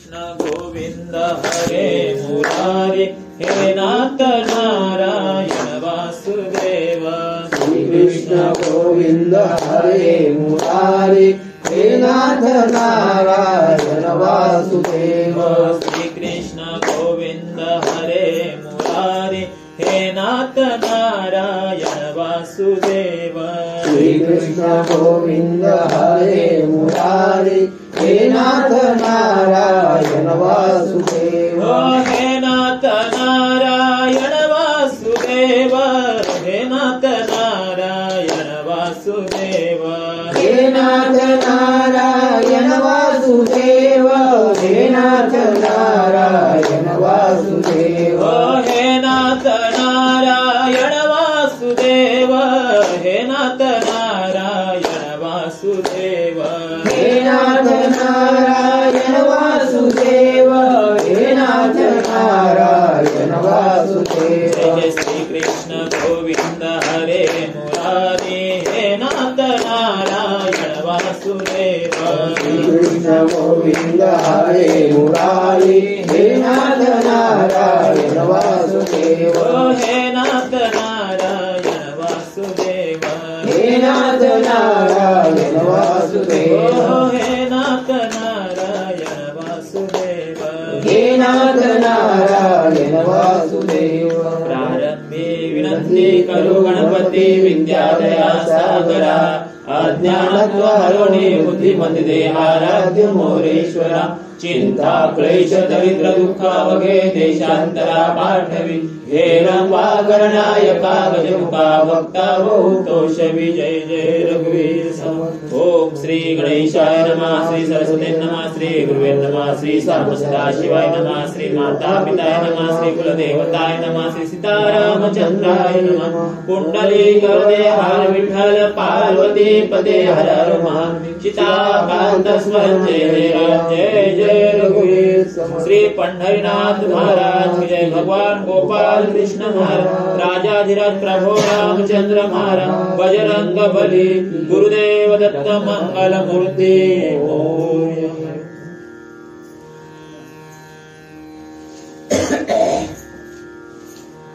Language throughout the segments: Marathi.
कृष्ण गोविंद हरे मुरारी हे नाथ नारायण वासुदेव। श्री कृष्ण गोविंद हरे मुरारी हे नाथ नारायण वासुदेव। श्री कृष्ण गोविंद हरे मुरारी हे नाथ नारायण वासुदेव। श्री कृष्ण गोविंद हरे मुरारी हे नाथ नारायण वासुदेव। हे नाथ नारायण वासुदेव। हे नाथ नारायण वासुदेव। हे नाथ नारायण वासुदेव। हे नाथ नारायण वासुदेव। हे नाथ नारायण वासुदेव। हे नाथ नारायण वासुदेव। हे नाथ नारायण वासुदेव। हे नाथ नारायण वासुदेव। जय श्री कृष्ण गोविंद हरे मुरारी हे नाथ नारायण वासुदेव। श्री कृष्ण गोविंद हरे मुरारी हे नाथ नारायण वासुदेव। हे नाथ नारायण वासुदेव। हे नाथ नारायण वासुदेव। हे नाथ नारायण वासुदेव। हे नाथ नारायण वासुदेव। प्रारंभे विनंती करू गणपती विद्यादया सागरा। अज्ञानत्वहरोणे बुद्धिमते दे आराध्य मोरेश्वरा। चिंता क्लेश दरिद्र दुःख अवघे देशांतरा पाठवी। हे रंभागरणायका गजमुखा भक्ता बहुतोषवी। जय जय रघुवीर समर्थ। ओम श्री गणेशाय नमः। श्री सरस्वती नमः। श्री गुरुवे नमः। श्री सर्व सदाशिवाय नमः। श्री माता पिताय नमः। श्री कुलदेवताय नमः। श्री सीतारामचंद्राय नमः। कुंडली गौरे हर विठ्ठल पार्वती पदे हर हर महादेव। चिताकांत स्मरण जय जय जय रघुवीर समर्थ। श्री पंढरीनाथ महाराज की जय। भगवान गोपाल कृष्ण महाराज। राजाधिराज प्रभु रामचंद्र महाराज। बजरंग बली गुरुदेव दत्त मंगल मूर्ति मोरया।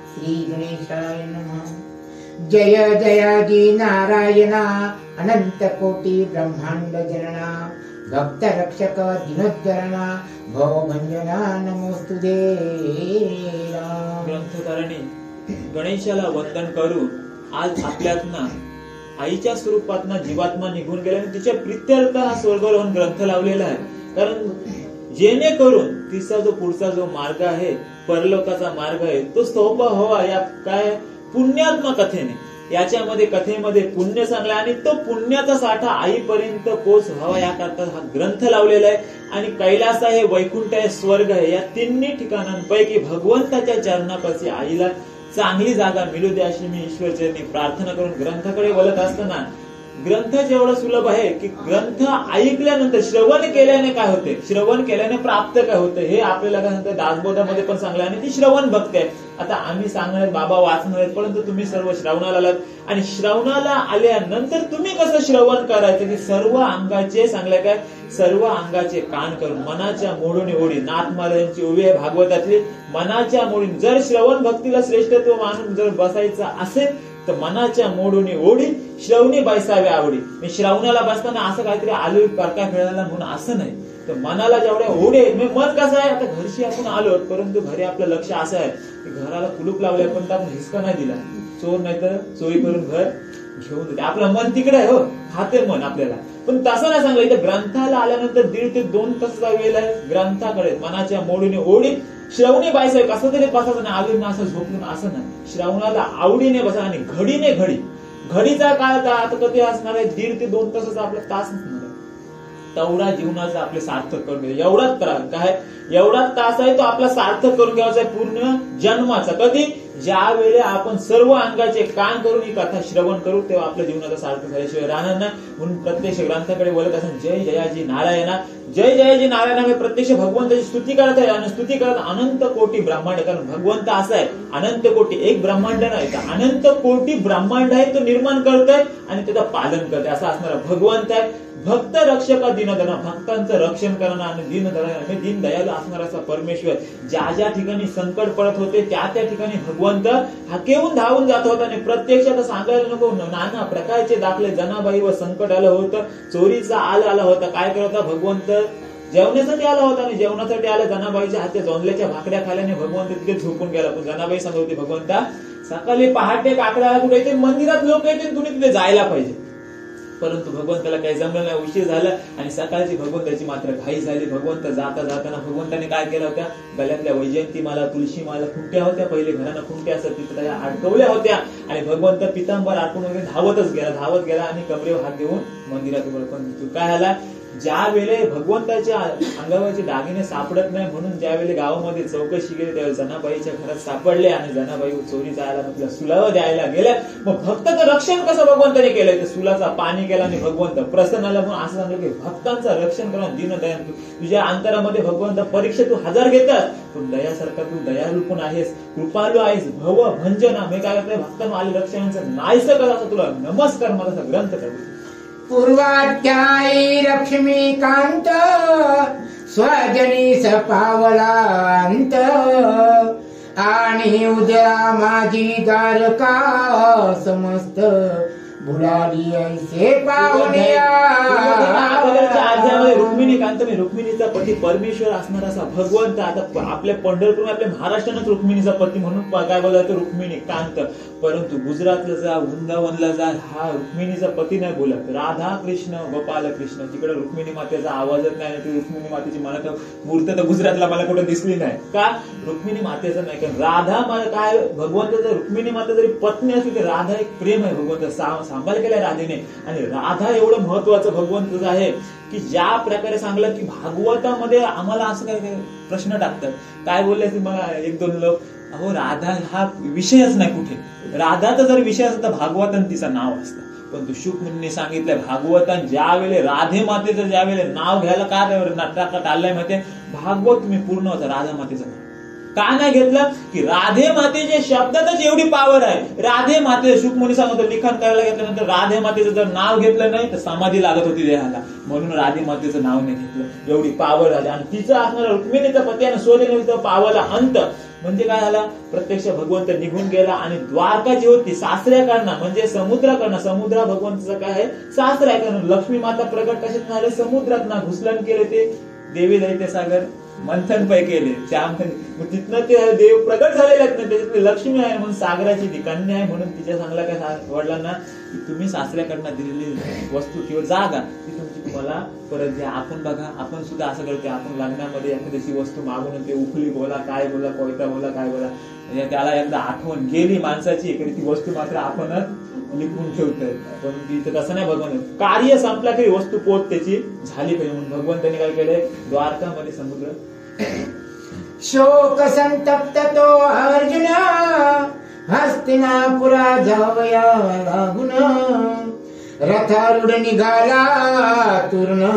श्री गणेशाय नमः। जय जयाजी नारायणा अनंत कोटि ब्रह्मांड जनना। भक्त रक्षक दिनोद्धरणा भवभंजना नमोस्तुते। ग्रंथधारणी गणेशाला वंदन करून आज आपल्यातना आईच्या स्वरूपातना जीवात्मा निघून गेला आणि तिच्या प्रित्यर्थ हा स्वर्गलोहन ग्रंथ लावलेला आहे। कारण जेणेकरून तिचा जो पुढचा जो मार्ग आहे परलोकाचा मार्ग आहे तो सोपा व्हावा या काय पुण्यात्मा कथेने याच्यामध्ये कथेमध्ये पुण्य सांगला आणि तो पुण्याचा साठा आईपर्यंत पोच व्हावा याकरता हा ग्रंथ लावलेला आहे। आणि कैलास आहे वैकुंठ आहे स्वर्ग आहे या तिन्ही ठिकाणांपैकी भगवंताच्या चरणापाशी आईला चांगली जागा मिळू द्या अशी मी ईश्वरचरणी प्रार्थना करून ग्रंथाकडे वळत असताना ग्रंथ जेवढा सुलभ आहे की ग्रंथ ऐकल्यानंतर श्रवण केल्याने काय होते श्रवण केल्याने प्राप्त काय होते हे आपल्याला काय सांगतात दासबोधामध्ये पण सांगलं आणि ती श्रवण भक्ती आहे। आता आम्ही सांगणार बाबा वाचणार आहेत परंतु तुम्ही सर्व श्रवणाला आलात आणि श्रवणाला आल्यानंतर तुम्ही कसं श्रवण करायचं की सर्व अंगाचे सांगलं काय सर्व अंगाचे कान करून मनाच्या मोडून ओढी नाथ महाराजांची ओवी आहे भागवतातली। मनाच्या मोडून जर श्रवण भक्तीला श्रेष्ठत्व मानून जर बसायचं असेल तर मनाच्या मोडून ओढी श्रवणी बैसावे आवडी। श्रवणाला बसताना असं काहीतरी आलो परका मिळाला म्हणून असं नाही तर मनाला जेवढ्या ओढे मन कसं आहे आता घरशी आपण आलो परंतु घरी आपलं लक्ष असं आहे की घराला कुलूप लावलंय पण आपण हिसका नाही दिला चोर नाही तर चोरी करून घर घेऊन देते आपलं मन तिकडे आहे हो खाते मन आपल्याला पण तसं नाही सांगलं इथं ग्रंथाला आल्यानंतर 1.5 ते 2 तासाचा वेळ आहे ग्रंथाकडे मनाच्या मोडीने ओढी श्रवणी बायसाहेब कसं तरी बसायचं नाही आलो ना असं झोपून असं नाही श्रवणाला आवडीने बसा आणि घडीने घडी घडीचा काळ आता कधी असणार आहे 1.5 ते 2 तासाचा आपला तास नसणार तेवढा जीवनाचा आपले सार्थक करून घ्या एवढाच त्रास काय एवढाच तास आहे तो आपला सार्थक करून घ्यायचा आहे पूर्ण जन्माचा कधी ज्या वेळेला आपण सर्व अंगाचे कान करून ही कथा श्रवण करू तेव्हा आपल्या जीवनाचा सार्थक झाल्याशिवाय राहणार नाही। म्हणून प्रत्यक्ष ग्रंथाकडे बोलत असताना जय जयाजी नारायणा जय जयाजी नारायणा हे प्रत्यक्ष भगवंताची स्तुती करत आहे आणि स्तुती करत अनंत कोटी ब्रह्मांड कारण भगवंत असा आहे अनंत कोटी एक ब्रह्मांड नाही तर अनंत कोटी ब्रह्मांड आहे तो निर्माण करतोय आणि त्याचं पालन करतोय असा असणारा भगवंत आहे। भक्त रक्षक दीनदयाल, भक्तांचं रक्षण करणारा आणि दीनदयाल दीन दयालू असणारा असा परमेश्वर ज्या ज्या ठिकाणी संकट पडत होते त्या त्या ठिकाणी भगवंत हाकेहून धावून जात होता. आणि प्रत्यक्षात सांगायला नको, नाना प्रकारचे दाखले जनाबाईवर संकट आलं होतं, चोरीचा आला होता. काय करत होता भगवंत? जेवण्यासाठी आला होता आणि जेवणासाठी आला. जनाबाईच्या हाती जोंधल्याच्या भाकड्या खाल्याने भगवंत तिथे झोपून गेला. पण जनाबाई सांगत होती, भगवंता सकाळी पहाटे काकड्याला कुठे येते, मंदिरात लोक येते, तुम्ही तिथे जायला पाहिजे. परंतु भगवंताला काही जमलं नाही, उशीर झाला आणि सकाळची भगवंताची मात्र घाई झाली. भगवंत जाताना भगवंताने काय केलं होत्या, गळ्यातल्या वैजयंती माला, तुळशी माला, खुंट्या होत्या, पहिले घरानं खुंट्या असतात तिथे अडकवल्या होत्या आणि भगवंत पितांबर आटून वगैरे धावत गेला आणि कमरेवर हात घेऊन मंदिरात उभं. पण काय झाला, ज्या वेळे भगवंताच्या अंगावरचे दागिने सापडत नाही म्हणून ज्या वेळेला गावामध्ये चौकशी केली त्यावेळेस जनाबाईच्या घरात सापडले आणि जनाबाई चोरी जायला म्हटलं सुलाव द्यायला गेल्या. मग भक्ताचं रक्षण कसं भगवंताने केलंय, तर सुलाचा पाणी केला आणि भगवंत प्रसन्न आला. म्हणून असं सांगलं की भक्तांचं रक्षण करून दीनदयाल, तुझ्या अंतरामध्ये भगवंत परीक्षा तू 1000 घेतात पण दयासारखा तू दयाळू पण आहेस, कृपालू आहेस, भव भंजना. मी काय करतोय, भक्तांना आले रक्षणाचं नाहीसं कर, असं तुला नमस्कार माझा ग्रंथ करतो. पूर्वाध्यायी लक्ष्मीकांत स्वजनी सपावलांत आणि उद्या माझी द्वारका समस्त बुडाली ऐसे पाहुण्या. रुक्मिणीकांत मी रुक्मिणीचा पती परमेश्वर असणारा असा भगवंत. आता आपल्या पंढरपूर आपल्या महाराष्ट्रानंच रुक्मिणीचा पती म्हणून काय बोलायचं, रुक्मिणीकांत. परंतु गुजरातला जा, वृंदावनला जा, हा रुक्मिणीचा पती नाही बोलत, राधा कृष्ण गोपाल कृष्ण. तिकडे रुक्मिणी मातेचा आवाजच नाही. ती रुक्मिणी मातेची मला तर मूर्त तर गुजरातला मला कुठे दिसली नाही. का रुक्मिणी मातेचं नाही, कारण राधा काय भगवंत रुक्मिणी माता जरी पत्नी असली तरी राधा एक प्रेम आहे, भगवंत सांभाळ केलाय राधेने. आणि राधा एवढं महत्वाचं भगवंत आहे की ज्या प्रकारे सांगलं की भागवतामध्ये आम्हाला असं काय प्रश्न टाकतात, काय बोलले की मला 1-2 लोक, अहो राधा हा विषयच नाही कुठे. राधाचा जर विषय असता तर भागवतान तिचं नाव असतं. पण तू शुक मुनीने सांगितलंय भागवतान ज्या वेळेला राधे मातेचं ज्या वेळेला नाव घ्यायला काय नाटकात आलंय माहितीये, भागवत तुम्ही पूर्ण होता राधा मातेचं नाव का नाही घेतलं की राधे मातेच्या शब्दातच एवढी पावर आहे. राधे माते शुकमुनी सांगतो लिखाण करायला घेतल्यानंतर राधे मातेचं जर नाव घेतलं नाही तर समाधी लागत होती देहाला, म्हणून राधे मातेचं नाव नाही घेतलं. एवढी पावर झाली आणि तिचं असणारा रुक्मिणीचा पती आणि स्वजनीचा पावाला अंत. म्हणजे काय झाला, प्रत्यक्ष भगवंत निघून गेला आणि द्वारका जी होती सासऱ्याकडनं म्हणजे समुद्राकडनं, समुद्र भगवंताचं काय आहे सासऱ्याकडनं. लक्ष्मी माता प्रकट कशात झाले, समुद्रात ना घुसलन केले ते देवी दैत्य सागर मंथन पै केले त्यामध्ये. तिथनं ते देव प्रकट झालेले आहेत ना, त्याच्यातली लक्ष्मी आहे म्हणून सागराची ती कन्या आहे म्हणून तिच्या सांगला काय वडिलांना की तुम्ही सासऱ्याकडनं दिलेली वस्तू किंवा जागा ती तुमची तुम्हाला परत द्या. आपण बघा आपण सुद्धा असं करतो, आपण लग्नामध्ये एखाद्याची वस्तू मागून ते उखली बोला, काय बोला, कोयता बोला, काय बोला, त्याला एकदा आठवण गेली माणसाची तरी ती वस्तू मात्र आपणच लिपून ठेवतोय. पण तिथं तसं नाही, भगवान कार्य संपला की वस्तू पोत त्याची झाली पाहिजे म्हणून भगवंतांनी काय केलंय, द्वारकामध्ये समुद्र शोक संतप्त तो अर्जुन हस्तिनापुरा जावया लागून रथारूढ निघाला तूर्ण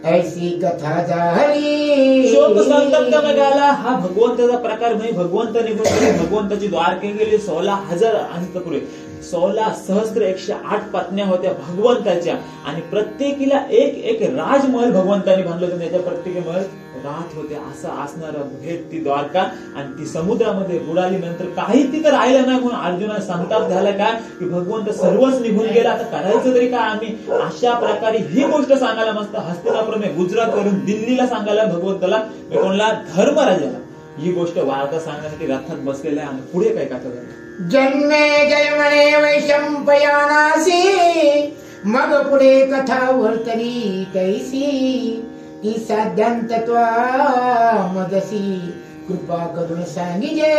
ऐसी कथा झाली. शोक संतप्त निघाला हा भगवंताचा प्रकार म्हणजे भगवंत निघून भगवंताची द्वारके गेली 16,000 अंतपुरे 16,108 पत्न्या होत्या भगवंताच्या आणि प्रत्येकीला एक राजमहल भगवंतांनी बांधलं होतं. त्याच्या प्रत्येकीमध्ये राहत होते. असं असणार भेट ती द्वारका आणि ती समुद्रामध्ये बुडाली. नंतर काही तिथं राहिलं नाही म्हणून अर्जुना संताप झाला काय की भगवंत सर्वच निघून गेला, आता करायचं तरी काय आम्ही. अशा प्रकारे ही गोष्ट सांगायला मस्त हस्तिनापुर गुजरात वरून दिल्लीला सांगायला भगवंताला कोणला धर्मराजाला ही गोष्ट वार्ता सांगण्यासाठी रथात बसलेला आहे. आणि पुढे काय कथा झाली, जन्मे जयमणे वैशंपयानासी मग पुढे कथा वर्तली कैसी ती साध्यांतत्वा मदसी कृपा करून सांगिजे.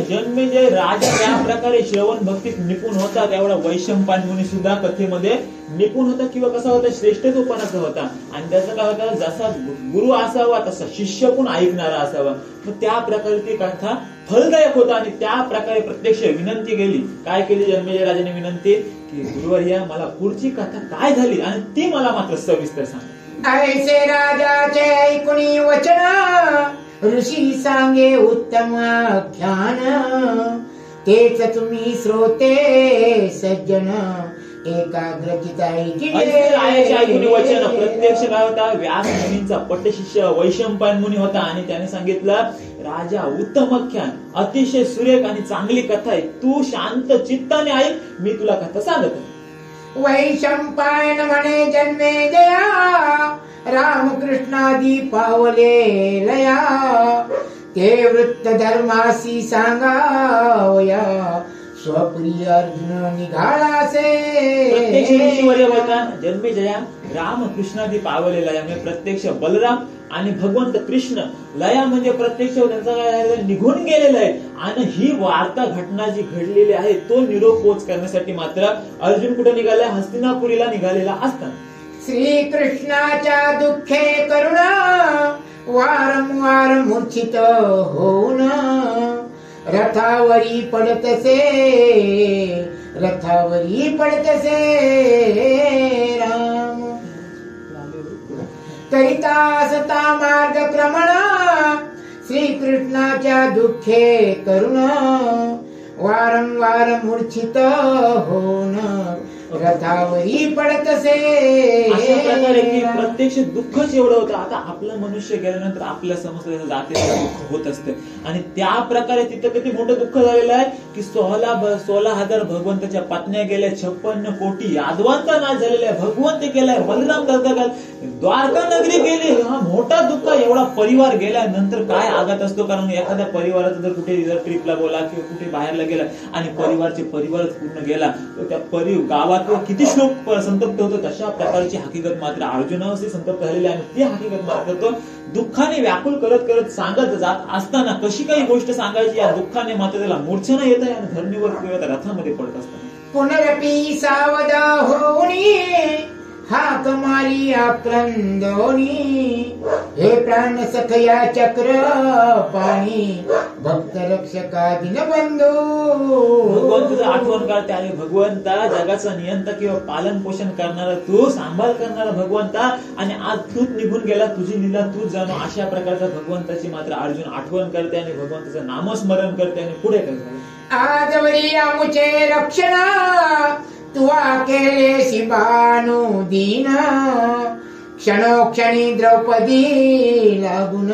जन्मेजय राजा त्या प्रकारे श्रवण भक्तीत निपुण होता, तेवढा वैशंपायन मुनी सुद्धा कथेमध्ये निपुण होता किंवा कसा होता श्रेष्ठत्वपणाचा होता. आणि त्याचा काय होता, जसा गुरु असावा तसा शिष्य पण ऐकणारा असावा. मग त्या प्रकारे ती कथा फलदायक होता आणि त्या प्रकारे प्रत्यक्ष विनंती केली. काय केली जन्मेजय राजाने विनंती की गुरुवर्या मला पुढची कथा काय झाली आणि ती मला मात्र सविस्तर सांग. ऐसे राजाचे ऐकुनी वचन ऋषी सांगे उत्तम ख्यान तेच तुम्ही श्रोते सज्जन एकाग्रचित आयाचे ऐकून वचन प्रत्यक्ष काय होता, व्यास मुनींचा पट्टशिष्य वैशंपायन मुनी होता आणि त्याने सांगितलं, राजा उत्तमख्यान अतिशय सुरेख आणि चांगली कथा आहे, तू शांत चित्ताने ऐक, मी तुला कथा सांगत. वैशंपायन म्हणे जन्मे जया, रामकृष्णादी पावले लया, ते वृत्त धर्मासी सांगावया, स्वप्रिय अर्जुन निघालासे. प्रत्यक्ष ऋषीवर्य बोलतात, जन्मे जया राम कृष्णादी पावले लया म्हणजे प्रत्यक्ष बलराम आणि भगवंत कृष्ण, लया म्हणजे प्रत्यक्ष त्यांचा काय निघून गेलेला आहे. आणि ही वार्ता घटना जी घडलेली आहे तो निरोप पोच करण्यासाठी मात्र अर्जुन कुठे निघाला, हस्तिनापुरीला निघालेला असताना श्रीकृष्णाच्या दुःखे करुणा, वारंवार मूर्छित होऊन, रथावरी पडतसे, रथावरी पडतसे राम. करिता असता मार्गक्रमणा, श्रीकृष्णाच्या दुःखे करुण, वारंवार मूर्छित होऊन, रथावरी पडतसे. अशा प्रकारे की प्रत्यक्ष दुःखच एवढं होतं. आता आपलं मनुष्य गेल्यानंतर आपल्या समस्या जाते दुःख होत असते आणि त्या प्रकारे तिथं किती मोठं दुःख झालेलं आहे की 16,000 भगवंताच्या पत्न्या गेल्या, 56 कोटी यादवांचा नाश झालेला आहे, भगवंत गेलाय, बलराम दर्दगाल, द्वारका नगरी गेली. हा मोठा दुःख, एवढा परिवार गेल्यानंतर काय आघात असतो. कारण एखाद्या परिवाराचं जर कुठे ट्रिपला बोला किंवा कुठे बाहेरला गेला आणि परिवारच पूर्ण गेला तर त्या गावात किती श्लोक संतप्त होतो. तशा प्रकारची हकीकत मात्र अर्जुनाशी संतप्त झालेली आणि ती हकीकत मात्र तो दुःखाने व्याकुळ करत करत सांगत जात असताना कशी काही गोष्ट सांगायची या दुःखाने मात्र त्याला मूर्छना येत आहे आणि धरणीवर किंवा रथामध्ये पडत असताना पुनरपि सावध होऊनी, हाक मारी आक्रंदोनी, हे प्राण सखया चक्र पाणी, भक्त रक्षका दीनबंधू. भगवंताचं आठवण करते आणि भगवंता जगाचा नियंता किंवा पालन पोषण करणारा तू, सांभाळ करणारा भगवंता, आणि आज तूच निघून गेला, तुझी लीला तूच जाणो. अशा प्रकारचा भगवंताची मात्र अर्जुन आठवण करते आणि भगवंताचं नामस्मरण करते आणि पुढे करते. आजवरी आमुचे रक्षणा, तुवा केले शिबानु दीन, क्षणोक्षणी द्रौपदी लागून,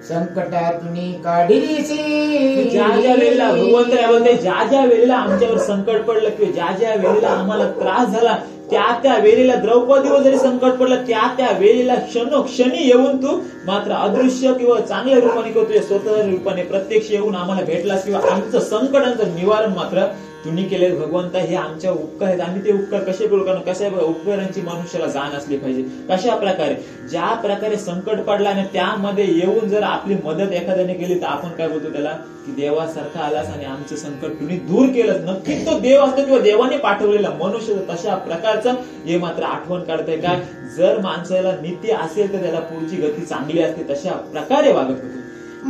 संकटातून काढिलीसी. ज्या वेळेला भगवंत बोलते, ज्या वेळेला आमच्यावर संकट पडलं किंवा ज्या वेळेला आम्हाला त्रास झाला त्या वेळेला द्रौपदीवर जरी संकट पडलं त्या वेळेला क्षणोक्षणी येऊन तू मात्र अदृश्य किंवा चांगल्या रूपाने किंवा तुझ्या स्वतःच्या रूपाने प्रत्यक्ष येऊन आम्हाला भेटलास किंवा आमचं संकटांचं निवारण मात्र तुम्ही केले. भगवंता हे आमच्या उपकार आहेत, आम्ही ते उपकार कसे करू, कारण कशा उपकारांची मनुष्याला जाण असली पाहिजे. कशा प्रकारे ज्या प्रकारे संकट पडला आणि त्यामध्ये येऊन जर आपली मदत एखाद्याने केली तर आपण काय बोलतो त्याला की देवासारखा आलास आणि आमचं संकट तुम्ही दूर केलं. नक्कीच तो देव असतो किंवा देवाने पाठवलेला मनुष्य. तशा प्रकारचं हे मात्र आठवण काढतंय काय, जर माणसाला नीती असेल तर त्याला पुढची गती चांगली असते. तशा प्रकारे वागत होतो.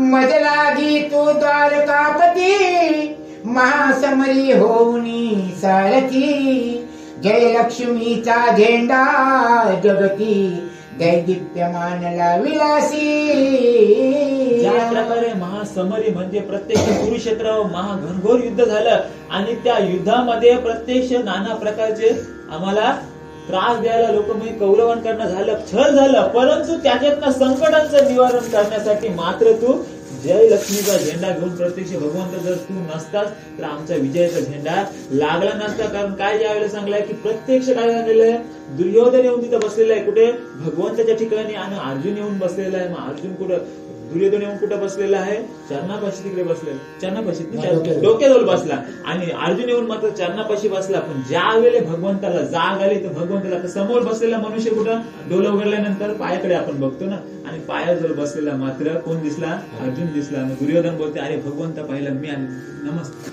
मजलागी तू द्वारकापती, महासमरी होऊनी सारथी, जय लक्ष्मीचा झेंडा जगती, दैदिप्यमान लाविलासी. ज्या प्रकारे महासमरी म्हणजे प्रत्यक्ष कुरुक्षेत्रावर महाघनघोर युद्ध झालं आणि त्या युद्धामध्ये प्रत्यक्ष नाना प्रकारचे आम्हाला त्रास द्यायला लोक म्हणजे कौरवांकडनं झालं, छळ झालं, परंतु त्याच्यातनं संकटांचं निवारण करण्यासाठी मात्र तू जय लक्ष्मीचा झेंडा घेऊन प्रत्यक्ष भगवंत जर तू नसतास तर आमचा विजयाचा झेंडा लागला नसता. कारण काय ज्या वेळेला सांगलाय की प्रत्यक्ष काय झालेलं आहे, दुर्योधन येऊन तिथं बसलेला आहे कुठे भगवंताच्या ठिकाणी आणि अर्जुन येऊन बसलेला आहे. मग अर्जुन कुठं, दुर्योधन येऊन कुठं बसलेला आहे, चरणापाशी तिकडे बसलेला, चरणापाशी डोक्याजवळ बसला आणि अर्जुन येऊन मात्र चरणापाशी बसला. पण ज्या वेळेला भगवंताला जाग आली तर भगवंताला समोर बसलेला मनुष्य कुठं, डोलं उघडल्यानंतर पायाकडे आपण बघतो ना, आणि पायाजवळ बसलेला मात्र कोण दिसला, अर्जुन दिसला. दुर्योधन बोलते अरे भगवंत पाहिलं मी आणि नमस्कार.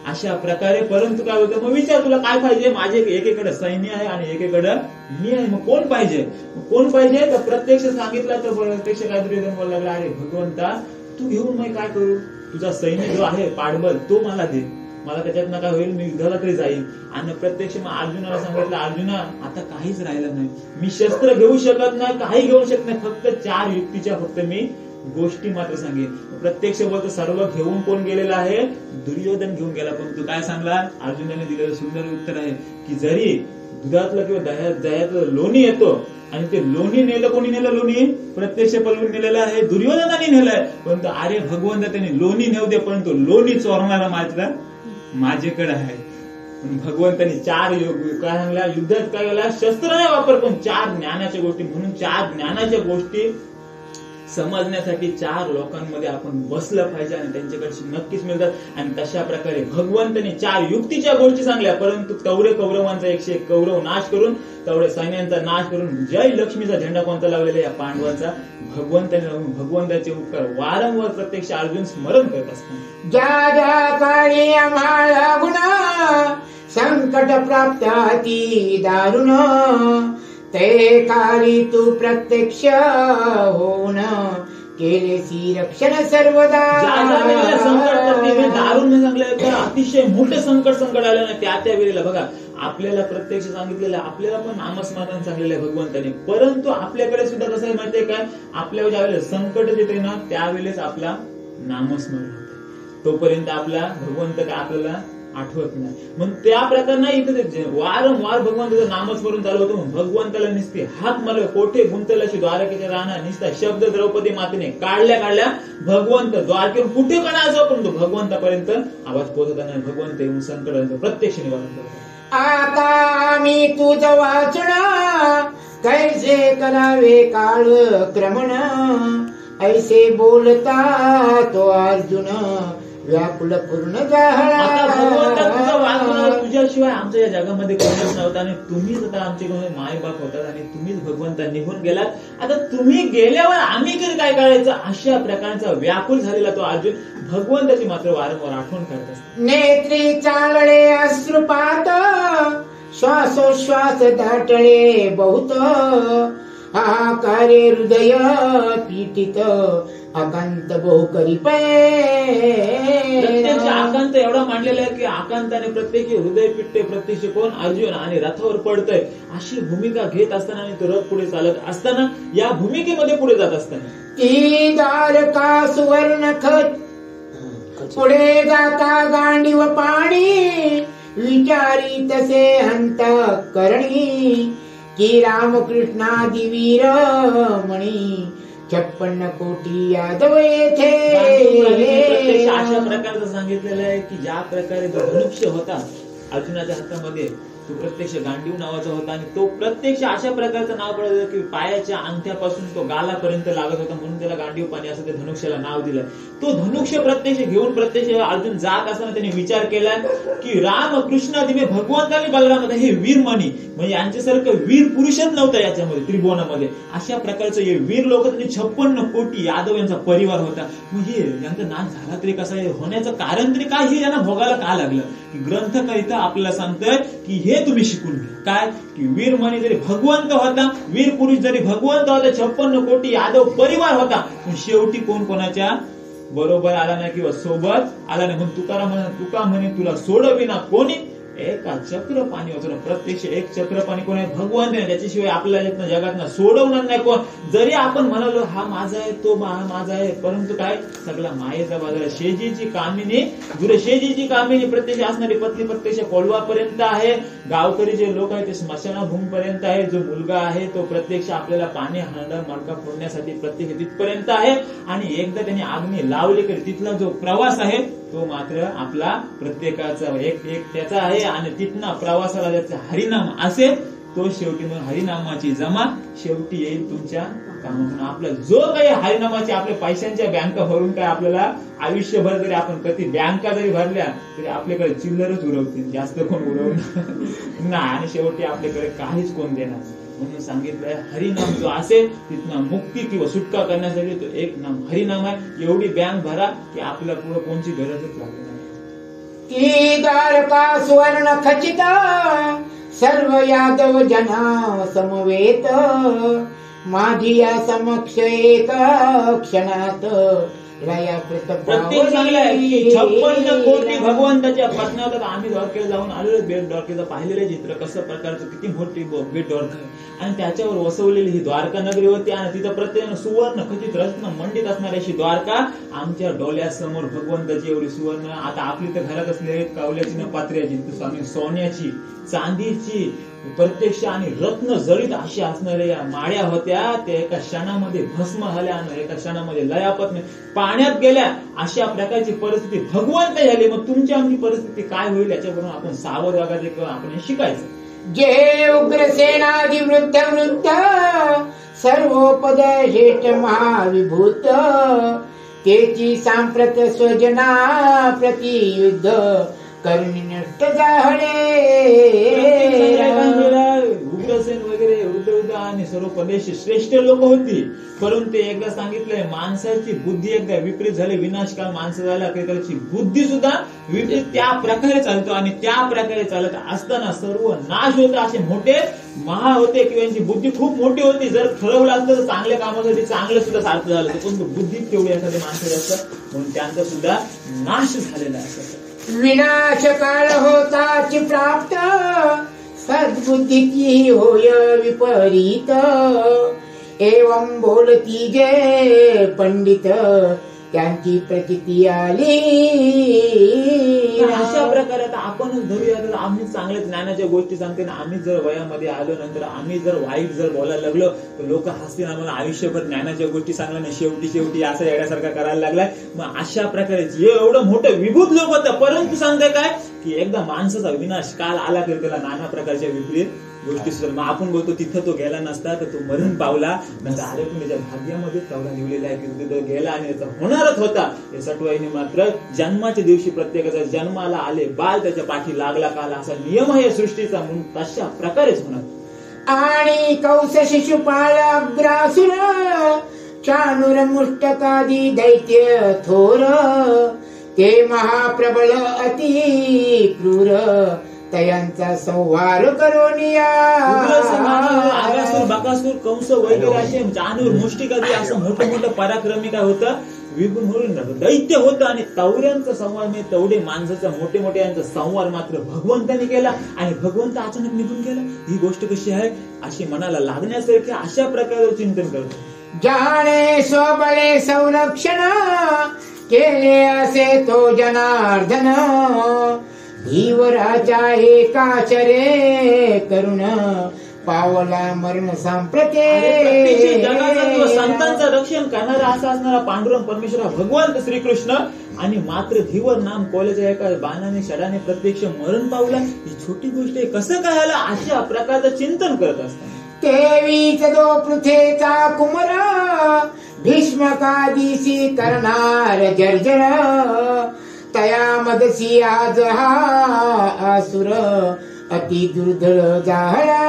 अशा प्रकारे परंतु काय होतं, मग विचार तुला काय पाहिजे, माझे एकेकडे सैन्य आहे आणि एकेकडे मी आहे, मग कोण पाहिजे, कोण पाहिजे तर प्रत्यक्ष सांगितलं तर प्रत्यक्ष काय दुर्योधन बोलायला लागला अरे भगवंता तू घेऊन मग काय करू, तुझा सैन्य जो आहे पाठबळ तो मला दे, मला त्याच्यात काय होईल, मी युद्धाला तरी जाईल. आणि प्रत्यक्ष मग अर्जुनाला सांगितलं अर्जुना आता काहीच राहिलं नाही, मी शस्त्र घेऊ शकत नाही, काही घेऊ शकत नाही, फक्त 4 युक्तीच्या फक्त मी गोष्टी मात्र सांगे. प्रत्यक्ष बोलतो सर्व घेऊन कोण गेलेला आहे? दुर्योधन घेऊन गेला. पण तू काय सांगला? अर्जुनाने दिलेलं सुंदर उत्तर आहे की जरी दुधातलं किंवा दह्यातलं लोणी येतो आणि ते लोणी नेलं, कोणी नेलं लोणी? प्रत्यक्ष पलवून नेलेलं आहे, दुर्योधनाने नेलंय. परंतु अरे भगवंत त्याने लोणी नेऊ दे, परंतु लोणी चोरणारा मात्र माझ्याकडे आहे. भगवंतांनी 4 काय सांगला? युद्धात काय केला? शस्त्र नाही वापर, पण 4 ज्ञानाच्या गोष्टी. म्हणून 4 ज्ञानाच्या गोष्टी समजण्यासाठी 4 लोकांमध्ये आपण बसलं पाहिजे आणि त्यांच्याकडे नक्कीच मिळतात. आणि तशा प्रकारे भगवंतांनी 4 युक्तीच्या गोष्टी सांगल्या. परंतु तेवढे कौरवांचा 101 कौरव नाश करून, तेवढे सैन्यांचा नाश करून जय लक्ष्मीचा झेंडा कोणता लावलेला? या पांडवांचा. भगवंताने भगवंताचे उपकार वारंवार प्रत्यक्ष अर्जुन स्मरण करत असतात. ज्या ज्या काळी आम्हाला गुन्हा संकट प्राप्त अति दारुण, ते काळी तू प्रत्यक्ष होऊन केलेसी रक्षण सर्वदा. संकट दारुण सांगलं तर अतिशय मोठे संकट आलं ना, त्या वेळेला बघा आपल्याला प्रत्यक्ष सांगितलेलं, आपल्याला पण नामस्मरण सांगलेलं आहे भगवंताने. परंतु आपल्याकडे सुद्धा कसं आहे माहितीये काय? आपल्याला ज्यावेळेस संकट येते ना, त्यावेळेस आपला नामस्मरण होते. तोपर्यंत आपला भगवंत काय आपल्याला आठवत नाही. मग त्या प्रकारे इथे वारंवार भगवंताचं नामस्मरण चालू होतं. भगवंताला निसते हात मारले, कोठे गुंतलाशी द्वारकेच्या राहणार निसता शब्द द्रौपदी मातेने काढल्या भगवंत द्वारकेवर कुठे कणा असो, परंतु भगवंतापर्यंत आवाज पोहोचत नाही. भगवंत येऊन संकट प्रत्यक्ष निवारण करतात. आता मी तुझं वाचन कैसे करावे काळ क्रमण, ऐसे बोलता तो अर्जुन व्याकुल पूर्ण जाहळा. तुझ्याशिवाय आमच्या या जगामध्ये कोणीच नव्हता आणि तुम्हीच आता आमचे माय बाप होतात आणि तुम्हीच भगवंता निघून गेलात. आता तुम्ही गेल्यावर आम्ही काय करायचं? अशा प्रकारचा व्याकुल झालेला तो अर्जुन भगवंताची मात्र वारंवार आठवण करत असतो. नेत्री चालळे अश्रुपात, श्वासोश्वास दाटळे बहुत, हाहाकारे हृदय पीडित, आकांत बहु करी प्रत्यक्ष आकांत एवढा मांडलेला आहे की आकांताने प्रत्येक हृदय पिटते. प्रत्यक्ष कोण? अर्जुन. आणि रथावर पडतय अशी भूमिका घेत असताना आणि तो रथ पुढे चालत असताना, या भूमिकेमध्ये पुढे जात असताना ती द्वारका सुवर्ण खच, पुढे जाता गांडीव पाणी, विचारी तसे हंत करणी, की रामकृष्णादी वीर मणी, 56 कोटी यादव येथे. अशा प्रकारचं सांगितलेलं आहे की ज्या प्रकारे तो धनुष्य होता अर्जुनाच्या हातामध्ये, तो प्रत्यक्ष गांडीव नावाचा होता आणि तो प्रत्यक्ष अशा प्रकारचं नाव पडलं की पायाच्या अंगठ्यापासून तो गालापर्यंत लागत होता, म्हणून त्याला गांडीव पाणी असं त्या धनुष्याला नाव दिलं. तो धनुष्य प्रत्यक्ष घेऊन प्रत्यक्ष अर्जुन जात असताना त्यांनी विचार केला की राम कृष्ण दिवे भगवंत आणि बलराम हे वीर मणी, म्हणजे यांच्यासारखं वीर पुरुषच नव्हता याच्यामध्ये त्रिभुवनामध्ये. अशा प्रकारचं हे वीर लोक, त्यांनी 56 कोटी यादव यांचा परिवार होता. म्हणजे यांचा नाश झाला तरी कसा होण्याचं कारण तरी काय, हे यांना भोगायला का लागलं? ग्रंथकार इथं आपल्याला सांगतोय की हे तुम्ही शिकून घ्या. काय? की वीर मणी जरी भगवंत होता, वीर पुरुष जरी भगवंत होता, 56 कोटी यादव परिवार होता, पण शेवटी कोण कोणाच्या बरोबर आला नाही किंवा सोबत आला नाही. म्हणून तुका म्हणे तुला सोडविना कोणी, एका चक्र पाणी होतं. प्रत्यक्ष एक चक्र पाणी कोण आहे? भगवंत आहे. त्याच्याशिवाय आपल्याला जगात सोडवणार नाही कोण. जरी आपण म्हणालो हा माझा आहे, तो माझा आहे, परंतु काय? सगळा मायेचा बाजार. शेजीची कामिनी शेजीची कामिनी प्रत्यक्ष असणारी पत्नी प्रत्यक्ष कोळवापर्यंत आहे. गावकरी जे लोक आहेत ते स्मशानभूमीपर्यंत आहे. जो मुलगा आहे तो प्रत्यक्ष आपल्याला पाणी हांडा मडका फोडण्यासाठी प्रत्यक्ष तिथपर्यंत आहे. आणि एकदा त्यांनी आग्नी लावली की तिथला जो प्रवास आहे तो मात्र आपला प्रत्येकाचा एक त्याचा आहे. आणि तिथनं प्रवासाला ज्याचं हरिनाम असेल तो शेवटी मग हरिनामाची जमा शेवटी येईल तुमच्या कामातून. आपला जो काही हरिनामाची आपल्या पैशांच्या बँका भरून काय आपल्याला आयुष्यभर जरी आपण कधी बँका जरी भरल्या तरी आपल्याकडे चिल्लरच उरवतील, जास्त कोण उरवणार नाही. आणि शेवटी आपल्याकडे काहीच कोण देणार. म्हणून सांगितलंय हरिनाम जो असेल तिथनं मुक्ती किंवा सुटका करण्यासाठी तो एक नाम हरिनाम आहे. एवढी बँक भरा की आपल्या पुढे कोणची गरजच लागत नाही. ती द्वारका सुवर्ण खचित, सर्व यादव जना समवेत, माझी या समक्ष एक क्षणात लयाकृत प्रत्येक सांगलाय की 56 कोटी भगवंताच्या पत्न्या होतात. आम्ही द्वारकेला जाऊन आलेलो, बेट द्वारकेचं पाहिलेलं चित्र कसं प्रकारचं, किती मोठी बेट द्वारका आहे आणि त्याच्यावर वसवलेली ही द्वारका नगरी होती आणि तिथं प्रत्येक सुवर्ण खचित रत्न मंडित असणारी अशी द्वारका आमच्या डोळ्यासमोर भगवंताची एवढी सुवर्ण. आता आपली तर घरात असले कावल्याची न पात्र्याची, स्वामी सोन्याची, चांदीची, प्रत्यक्ष आणि रत्न जळीत अशी असणाऱ्या या माळ्या होत्या. त्या एका क्षणामध्ये भस्म झाल्या आणि एका क्षणामध्ये लयापत पाण्यात गेल्या. अशा प्रकारची परिस्थिती भगवंत झाली. मग तुमची आमची परिस्थिती काय होईल याच्यावरून आपण सावध वागायचं किंवा आपण शिकायचं. जे उग्रसेनादि वृद्ध वृद्ध सर्वोपद श्रेष्ठ महाविभूत तेची सांप्रत स्वजना प्रतियुद्ध करुणी नष्ट जाहणे. उग्रसेन वगैरे वृद्ध आणि सर्व प्रदेश श्रेष्ठ लोक होती, परंतु ते एकदा सांगितलंय माणसाची बुद्धी एकदा विपरीत झाली, विनाशकाल माणसं झाला की त्याची बुद्धी सुद्धा विपरीत त्या प्रकारे चालतो आणि त्या प्रकारे चालत असताना सर्व नाश होता. असे मोठे महा होते किंवा यांची बुद्धी खूप मोठी होती. जर ठरवलं असतं तर चांगल्या कामासाठी चांगलं सुद्धा सार्थ झालं होतं, पण बुद्धी तेवढी एखाद्या माणसाची असतं म्हणून त्यांचा सुद्धा नाश झालेला असतो. विनाश काळ होताची प्राप्त सद्बुद्धीची होय विपरीत एवं बोलती जे पंडित त्यांची प्रचिती आली. अशा प्रकारे आता आपणच धरूया तर आम्ही चांगल्या ज्ञानाच्या गोष्टी सांगते ना, आम्ही जर वयामध्ये आलो नंतर आम्ही जर वाईट जर बोलायला लागलो तर लोक हसतील, आम्हाला आयुष्यभर ज्ञानाच्या गोष्टी सांगल्या नाही, शेवटी असं येण्यासारखं करायला लागलाय. मग अशा प्रकारे एवढं मोठं विभूत लोक होतं, परंतु सांगते काय की एकदा माणसाचा विनाश काल आला तर त्याला नाना प्रकारच्या विपरीत गोष्टी सुद्धा. मग आपण बोलतो तिथं तो गेला नसता तर तो मरण पावला, नंतर आले पण त्याच्या भाग्यामध्ये तेवढा लिहिलेला आहे की तो गेला आणि त्याचा होणारच होता. हे सटवाईने मात्र जन्माच्या दिवशी प्रत्येकाचा जन्माला आले बाल त्याच्या पाठी लागला काल, असा नियम आहे सृष्टीचा, म्हणून तशा प्रकारेच होणार. आणि कौस शिशुपाळ अग्रासुर चाणूर मुष्टकादी दैत्य थोर ते महाप्रबळ अति क्रूर तयांचा संहार करोनिया. आगासूर, बकासूर, कंस वगैरे असे चाणूर मुष्टिकादी असं मोठं मोठं पराक्रमी काय होतं, विगुण म्हणून दैत्य होतं आणि तवऱ्यांचा संवार म्हणजे तेवढे माणसाचा मोठे मोठे यांचा संवार मात्र भगवंताने केला आणि भगवंत अचानक निघून गेला. ही गोष्ट कशी आहे अशी मनाला लागण्यासारखी अशा प्रकारे चिंतन करतो. जाणे स्वबळे संरक्षण केले असे तो जनार्दन धीवराच्या एकाचरे करुण पावला मरण सांप्रते. जगाचा संतांचं रक्षण करणारा असा असणारा पांडुरंग परमेश्वर भगवंत श्रीकृष्ण आणि मात्र धीवर नाम कोल्याच्या एका बाणाने षडाने प्रत्यक्ष मरण पावला. ही छोटी गोष्ट आहे, कसं काय आलं अशा प्रकारचं चिंतन करत असताना तेवीच दो पृथेचा कुमर भीष्मकादिसी करणार जर्जर तया मदसी आज हा असुर अति दुर्धळ जाहळा.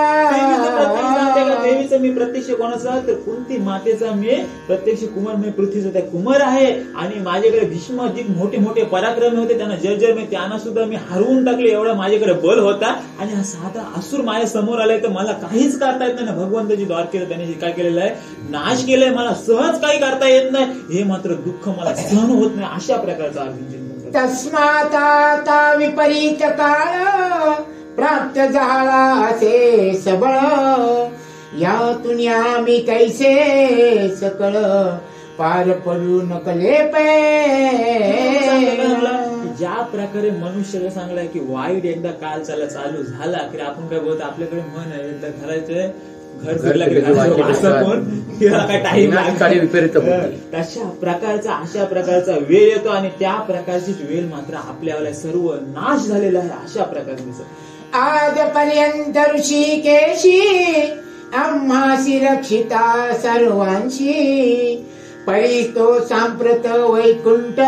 देवीचं मी प्रत्यक्ष कोणाचा तर कुंती मातेचा मी प्रत्यक्ष कुमार मी पृथ्वीचा त्या कुमार आहे आणि माझ्याकडे भीष्म जी मोठे मोठे पराक्रमी होते त्यांना जर्जर मी त्यांना सुद्धा मी हरवून टाकले, एवढा माझ्याकडे बल होता आणि हा साधा असुर माझ्या समोर आलाय तर मला काहीच करता येत नाही. भगवंताची द्वारकेला त्याने काय केलेलं आहे, नाश केलाय, मला सहज काही करता येत नाही, हे मात्र दुःख मला सहन होत नाही. अशा प्रकारचा अर्जुन तस्मात आता विपरीत काळ प्राप्त झाला असे सबळ यातून आम्ही कैसे सकळ पार पडू नकले पे. ज्या प्रकारे मनुष्याला सांगलाय की वाईट एकदा काल चालू झाला की आपण काय बोलतो, आपल्याकडे मन आहे एकदा घरायचं घर फिरला काय टाइम तशा प्रकारचा अशा प्रकारचा वेळ येतो आणि त्या प्रकारचीच वेळ मात्र आपल्याला सर्व नाश झालेला आहे. अशा प्रकारे दिसत आजपर्यंत ऋषिकेशी आम्हासी रक्षिता सर्वांशी पळीतो सांप्रत वैकुंठ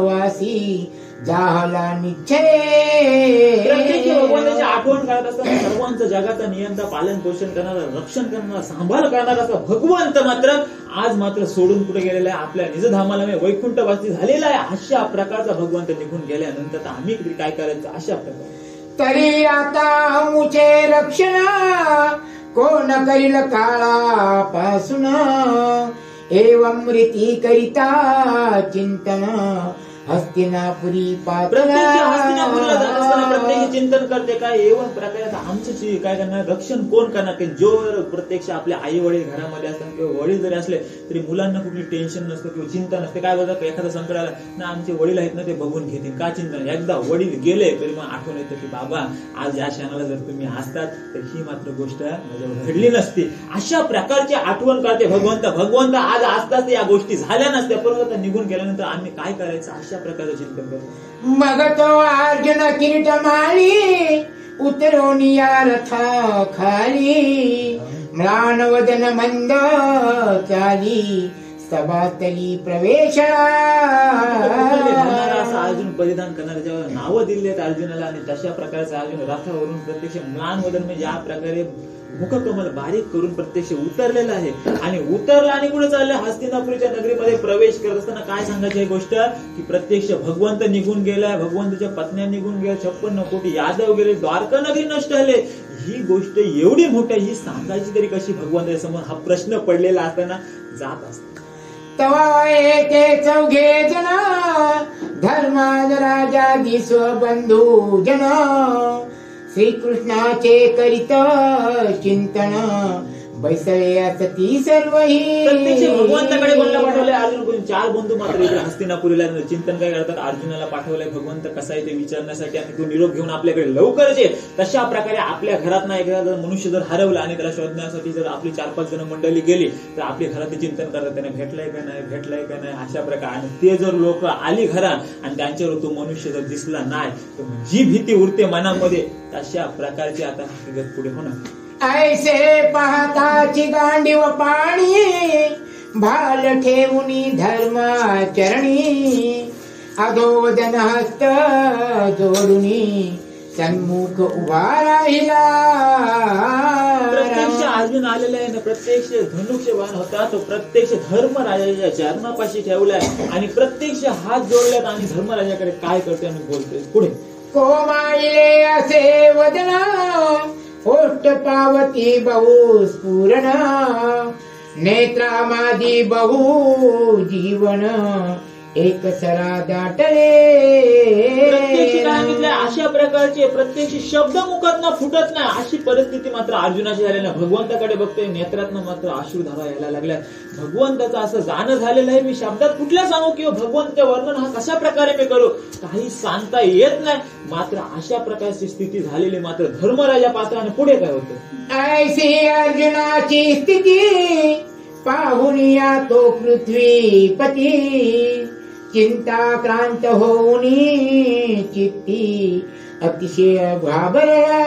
वासी झाला निश्चय. भगवानाची आठवण करत असताना सर्वांचं जगाचा नियंत्रण पालन पोषण करणारा रक्षण करणारा सांभाळ करणारा असा भगवंत मात्र आज मात्र सोडून कुठे गेलेला आहे, आपल्या निजधामाला वैकुंठवासी झालेला आहे. अशा प्रकारचा भगवंत निघून गेल्यानंतर आम्ही काय करायचं अशा प्रकारे. तरी आता मुचे रक्षण कोण करील काळापासून एवं रीती करिता चिंतन हस्तिनापुरी प्रत्यक्ष हस्तिनापुरीला जात असताना पात्र प्रत्यक्ष चिंतन करते काय एवं प्रकारे आता आमचं काय करणार, रक्षण कोण करणार, की जो प्रत्यक्ष आपले आई वडील घरामध्ये असतात किंवा वडील जरी असले तरी मुलांना कुठली टेन्शन नसतं किंवा चिंता नसते. काय बोलतात, एखादा संकट आला ना आमचे वडील आहेत ना ते बघून घेतील, का चिंता. एकदा वडील गेले तरी मग आठवण येतं की बाबा आज या क्षणाला जर तुम्ही असतात तर ही मात्र गोष्ट माझ्यावर घडली नसती. अशा प्रकारची आठवण करते भगवंत आज असतात या गोष्टी झाल्या नसत्या, परंतु आता निघून गेल्यानंतर आम्ही काय करायचं, अशा प्रकारचं चिंतन करतो. मग तो अर्जुन किरीट माळी उतरून या रथा खाली म्लानवदन मंद चाली सभातली प्रवेश असं अर्जुन परिधान करणारे जेव्हा नावं दिली आहेत अर्जुनाला आणि तशा प्रकारचं अर्जुन रथावरून प्रत्यक्ष म्लान वदन म्हणजे या प्रकारे मुखकमल बारीक करून प्रत्यक्ष उतरलेला आहे. आणि उतरला आणि कुठे चाललं, हस्तिनापुरीच्या नगरीमध्ये प्रवेश करत असताना काय सांगायची गोष्ट की प्रत्यक्ष भगवंत निघून गेलाय, भगवंताच्या पत्न्या निघून गेल्या, 56 कोटी यादव गेले, द्वारका नगरी नष्ट झाले. ही गोष्ट एवढी मोठी ही सांगायची तरी कशी भगवंताच्या समोर, हा प्रश्न पडलेला असताना जात असतो. तवा ते चौघे जन धर्माज राजा स्वबंधू जन श्रीकृष्णाचे करीत चिंतन बैसळे असती सर्वही. प्रत्यक्ष भगवंताकडे कोणाला पाठवलंय, अर्जुन करून 4 बंधू मात्र इकडे हस्तिनापुरीला चिंतन काय करतात, अर्जुनाला पाठवलंय भगवंत कसा आहे ते विचारण्यासाठी आणि तो निरोप घेऊन आपल्याकडे लवकरच ये. तशा प्रकारे आपल्या घरात ना एखादा मनुष्य जर हरवला आणि त्याला शोधण्यासाठी जर आपली 4-5 जण मंडळी गेली तर आपल्या घरात चिंतन करतात त्याने भेटलाय का नाही अशा प्रकारे. आणि ते जर लोक आली घरात आणि त्यांच्यावर तो मनुष्य जर दिसला नाही तर जी भीती उरते मनामध्ये, तशा प्रकारची आता हकीकत पुढे होणार. ऐसे पाहताची गांडीव पाणी भाल ठेवूनी धर्माचरणी अधोवदन हस्त जोडुनी सन्मुख उभा राहिला. प्रत्यक्ष अर्जुन आलेला आहे ना, प्रत्यक्ष धनुष्यबाण होता तो प्रत्यक्ष धर्मराजाच्या चरणापाशी ठेवलाय आणि प्रत्यक्ष हात जोडल्यात आणि धर्मराजाकडे काय करते आणि बोलते पुढे. कोमाईले असे वदना ओष्ट पावती बहु स्फुरण नेत्रामादी बहु जीवन एक सरा दाटले. प्रत्यक्ष काय सांगितलं, अशा प्रकारचे प्रत्यक्ष शब्द मुखातनं फुटत नाही अशी परिस्थिती मात्र अर्जुनाची झाली ना. भगवंताकडे बघतोय, नेत्रातनं मात्र अश्रुधारा यायला लागल्या. भगवंताचं असं जाणं झालेलं आहे, मी शब्दात कुठल्या सांगू किंवा भगवंताचे वर्णन हा कशा प्रकारे मी करू, काही सांगता येत नाही. मात्र अशा प्रकारची स्थिती झालेली मात्र धर्मराजा पाहतो आणि पुढे काय होतं. ऐशी अर्जुनाची स्थिती पाहून या तो पृथ्वीपती चिंताक्रांत होऊनी चित्ती अतिशय घाबरला.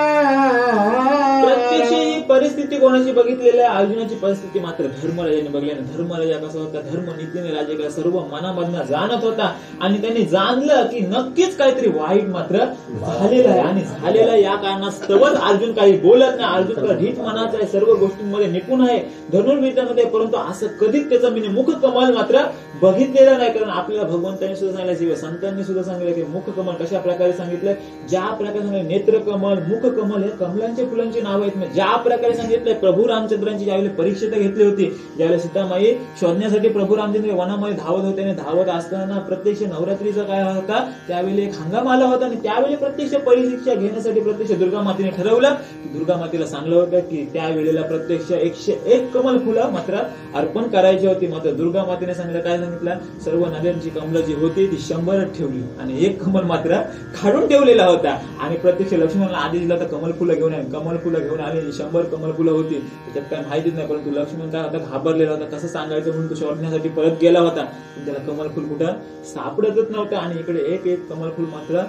प्रत्यक्ष ही परिस्थिती कोणाची बघितलेली आहे, अर्जुनाची परिस्थिती मात्र धर्मराजाने बघली. धर्मराजा कसा होता, धर्मनीतीने राजा का सर्व मनामधनं जाणत होता आणि त्यांनी जाणलं की नक्कीच काहीतरी वाईट मात्र झालेलं आहे आणि झालेलं या कारणास्तवच अर्जुन काही बोलत नाही. अर्जुन ढीठ मनाचा आहे, सर्व गोष्टींमध्ये निपुण आहे, धनुर्विद्यामध्ये, परंतु असं कधीच त्याचं मी मुख कमल मात्र बघितलेलं नाही. कारण आपल्याला भगवंतांनी सुद्धा सांगितलं, संतांनी सुद्धा सांगितलं की मुख कमल कशा प्रकारे सांगितलं, ज्या प्रकारे नेत्र कमल, मुख कमल हे कमलांच्या फुलांची नाव आहेत. ज्या प्रकारे सांगितलंय प्रभू रामचंद्रांची ज्यावेळी परीक्षा घेतली होती, ज्यावेळेस सीतामाई शोधण्यासाठी प्रभू रामचंद्र वनामध्ये धावत होते आणि धावत असताना प्रत्यक्ष नवरात्रीचा काय होता त्यावेळी एक हंगाम आला होता आणि त्यावेळी प्रत्यक्ष परीक्षा घेण्यासाठी प्रत्यक्ष दुर्गा मातेने ठरवलं. दुर्गा मातेला सांगलं होतं की त्यावेळेला प्रत्यक्ष 101 कमल फुलं मात्र अर्पण करायची होती. मात्र दुर्गा मातेने सांगितलं, काय सांगितलं, सर्व नद्यांची कमलं जी होती ती 100 ठेवली आणि 1 कमल मात्र काढून ठेवलेला होता. आणि प्रत्यक्ष लक्ष्मणला आदेश दिला तर कमल फुलं घेऊन आले. कमल फुलं घेऊन आले, 100 कमल फुलं होती. त्याच्यात काय माहितीच नाही, परंतु लक्ष्मण काय होता, घाबरलेला होता, कसं सांगायचं म्हणून तो शोधण्यासाठी परत गेला होता. पण त्याला कमल फुल कुठं सापडतच नव्हतं आणि इकडे 1 कमल फुल मात्र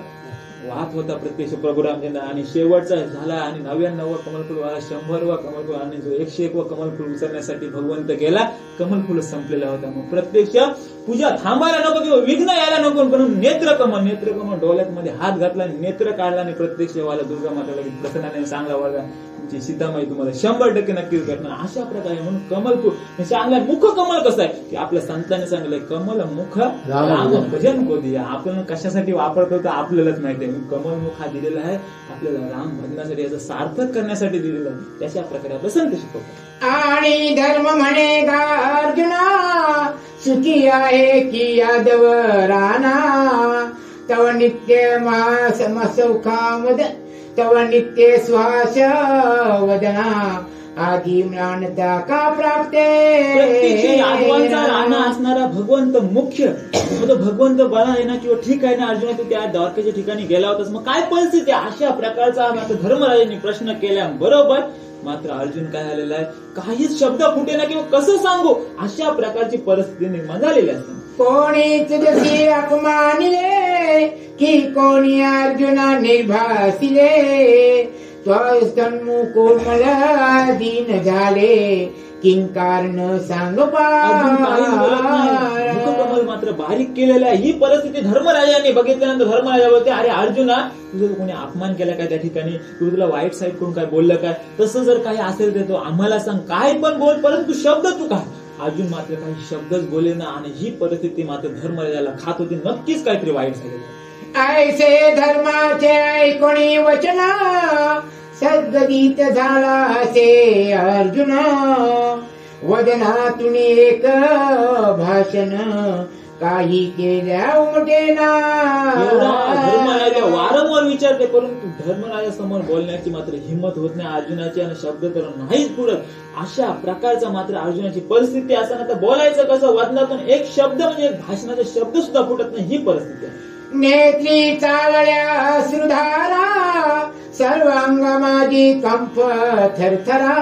वाहत होता प्रत्यक्ष प्रभू रामचंद्र. आणि शेवटचा झाला आणि 99 कमलफुल वाला, 100वा कमलफुल आणि जो 101वा कमलफुल उचलण्यासाठी भगवंत गेला, कमलफुल संपलेला होता. मग प्रत्यक्ष पूजा थांबायला नको किंवा विघ्न यायला नको, पण नेत्रकमल डोळ्यात मध्ये हात घातला, नेत्र काढला आणि प्रत्यक्ष वाला दुर्गा माताला प्रसन्नाने सांगला बघा तुमची सीतामाई तुम्हाला 100% नक्कीच भेटणार. अशा प्रकारे म्हणून कमलपूर सांगलाय. मुख कमल कसं आहे की आपल्या संतांनी सांगितलंय कमल मुख राम भजन को दिया. आपण कशासाठी वापरतो तर आपल्यालाच माहिती आहे. कमल मुख हा दिलेला आहे आपल्याला राम भजनासाठी, याचं सार्थक करण्यासाठी दिलेलं आहे. त्याच्या प्रकारे आपलं संत शिकवतो. आणि धर्म म्हणे का अर्जुना सुखी आहे की यादव राणा, तव नित्य सौखामद तव नित्य श्वास वदना आधी म्लानता का प्राप्ते. प्रत्यक्ष यादवांचा राणा असणारा भगवंत मुख्य भगवंत बरा आहे ना किंवा ठीक आहे ना अर्जुना तू त्या द्वारकेच्या ठिकाणी गेला होतास मग काय परिस्थिती. अशा प्रकारचा मात्र धर्मराजांनी प्रश्न केला. बरोबर, मात्र अर्जुन काय झालेला आहे काहीच शब्द फुटे ना किंवा कसं सांगू अशा प्रकारची परिस्थिती निर्माण झालेली असते. कोणीच जशी अपमानिले की कोणी अर्जुना निर्भासिले, कोमला दीन झाले किंकार न सांग मुखकमल मात्र बारीक केलेला आहे. ही परिस्थिती धर्मराजाने बघितल्यानंतर धर्मराजा बोलते अरे अर्जुना तुझं कोणी अपमान केला काय त्या ठिकाणी, तुला वाईट साईड करून काय बोललं काय, तसं जर काही असेल तर तो आम्हाला सांग, काय पण बोल परंतु शब्द तू काय. अर्जुन मात्र काही शब्दच बोले ना आणि ही परिस्थिती मात्र धर्मराजाला खात होती. नक्कीच काहीतरी वाईट झालेलं. ऐसे धर्माचे ऐकोणी वचन सद्गीत झाला असे अर्जुन, वदनातून एक भाषण काही केल्या उमटेना. धर्मराजा वारंवार विचारते परंतु धर्मराजा समोर बोलण्याची मात्र हिंमत होत नाही अर्जुनाची आणि शब्द तर नाहीच पुरत. अशा प्रकारचा मात्र अर्जुनाची परिस्थिती असताना तर बोलायचं कसं, वदनातून एक शब्द म्हणजे भाषणाचा शब्द सुद्धा फुटत नाही. ही परिस्थिती आहे. नेत्री चालल्या श्रुधारा सर्वांग माझी कंप थरथरा,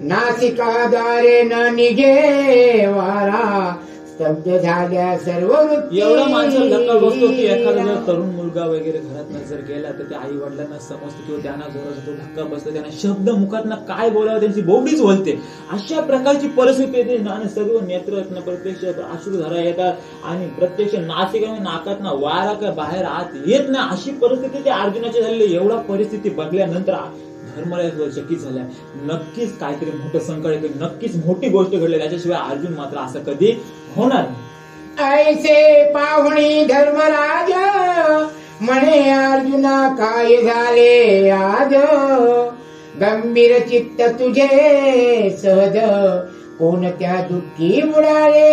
नासिकाद्वारे न निघे वारा स्तब्ध झाल्या सर्व वृत्ती. एवढा माणसाला धक्का बसतो की एखादा जर तरुण मुलगा वगैरे घरात जर गेला तर त्या आई वडिलांना समजतो किंवा त्यांना जोरात धक्का बसतो, त्यांना शब्द मुखात काय बोलावं त्यांची बोबडीच बोलते. अशा प्रकारची परिस्थिती येते आणि सर्व नेत्र प्रत्यक्ष अश्रुधारा येतात आणि प्रत्यक्ष नाकात वारा काय बाहेर आत येत नाही. अशी परिस्थिती त्या अर्जुनाची झालेली. एवढा परिस्थिती बघल्यानंतर धर्मराज चकित झाल्या. नक्कीच काहीतरी मोठं संकट आहे, नक्कीच मोठी गोष्ट घडली, त्याच्याशिवाय अर्जुन मात्र असं कधी होणार नाही. ऐसे पाहुणी धर्मराज म्हणे अर्जुना काय झाले आज, गंभीर चित्त तुझे सहज कोणत्या दुःखी बुडाले.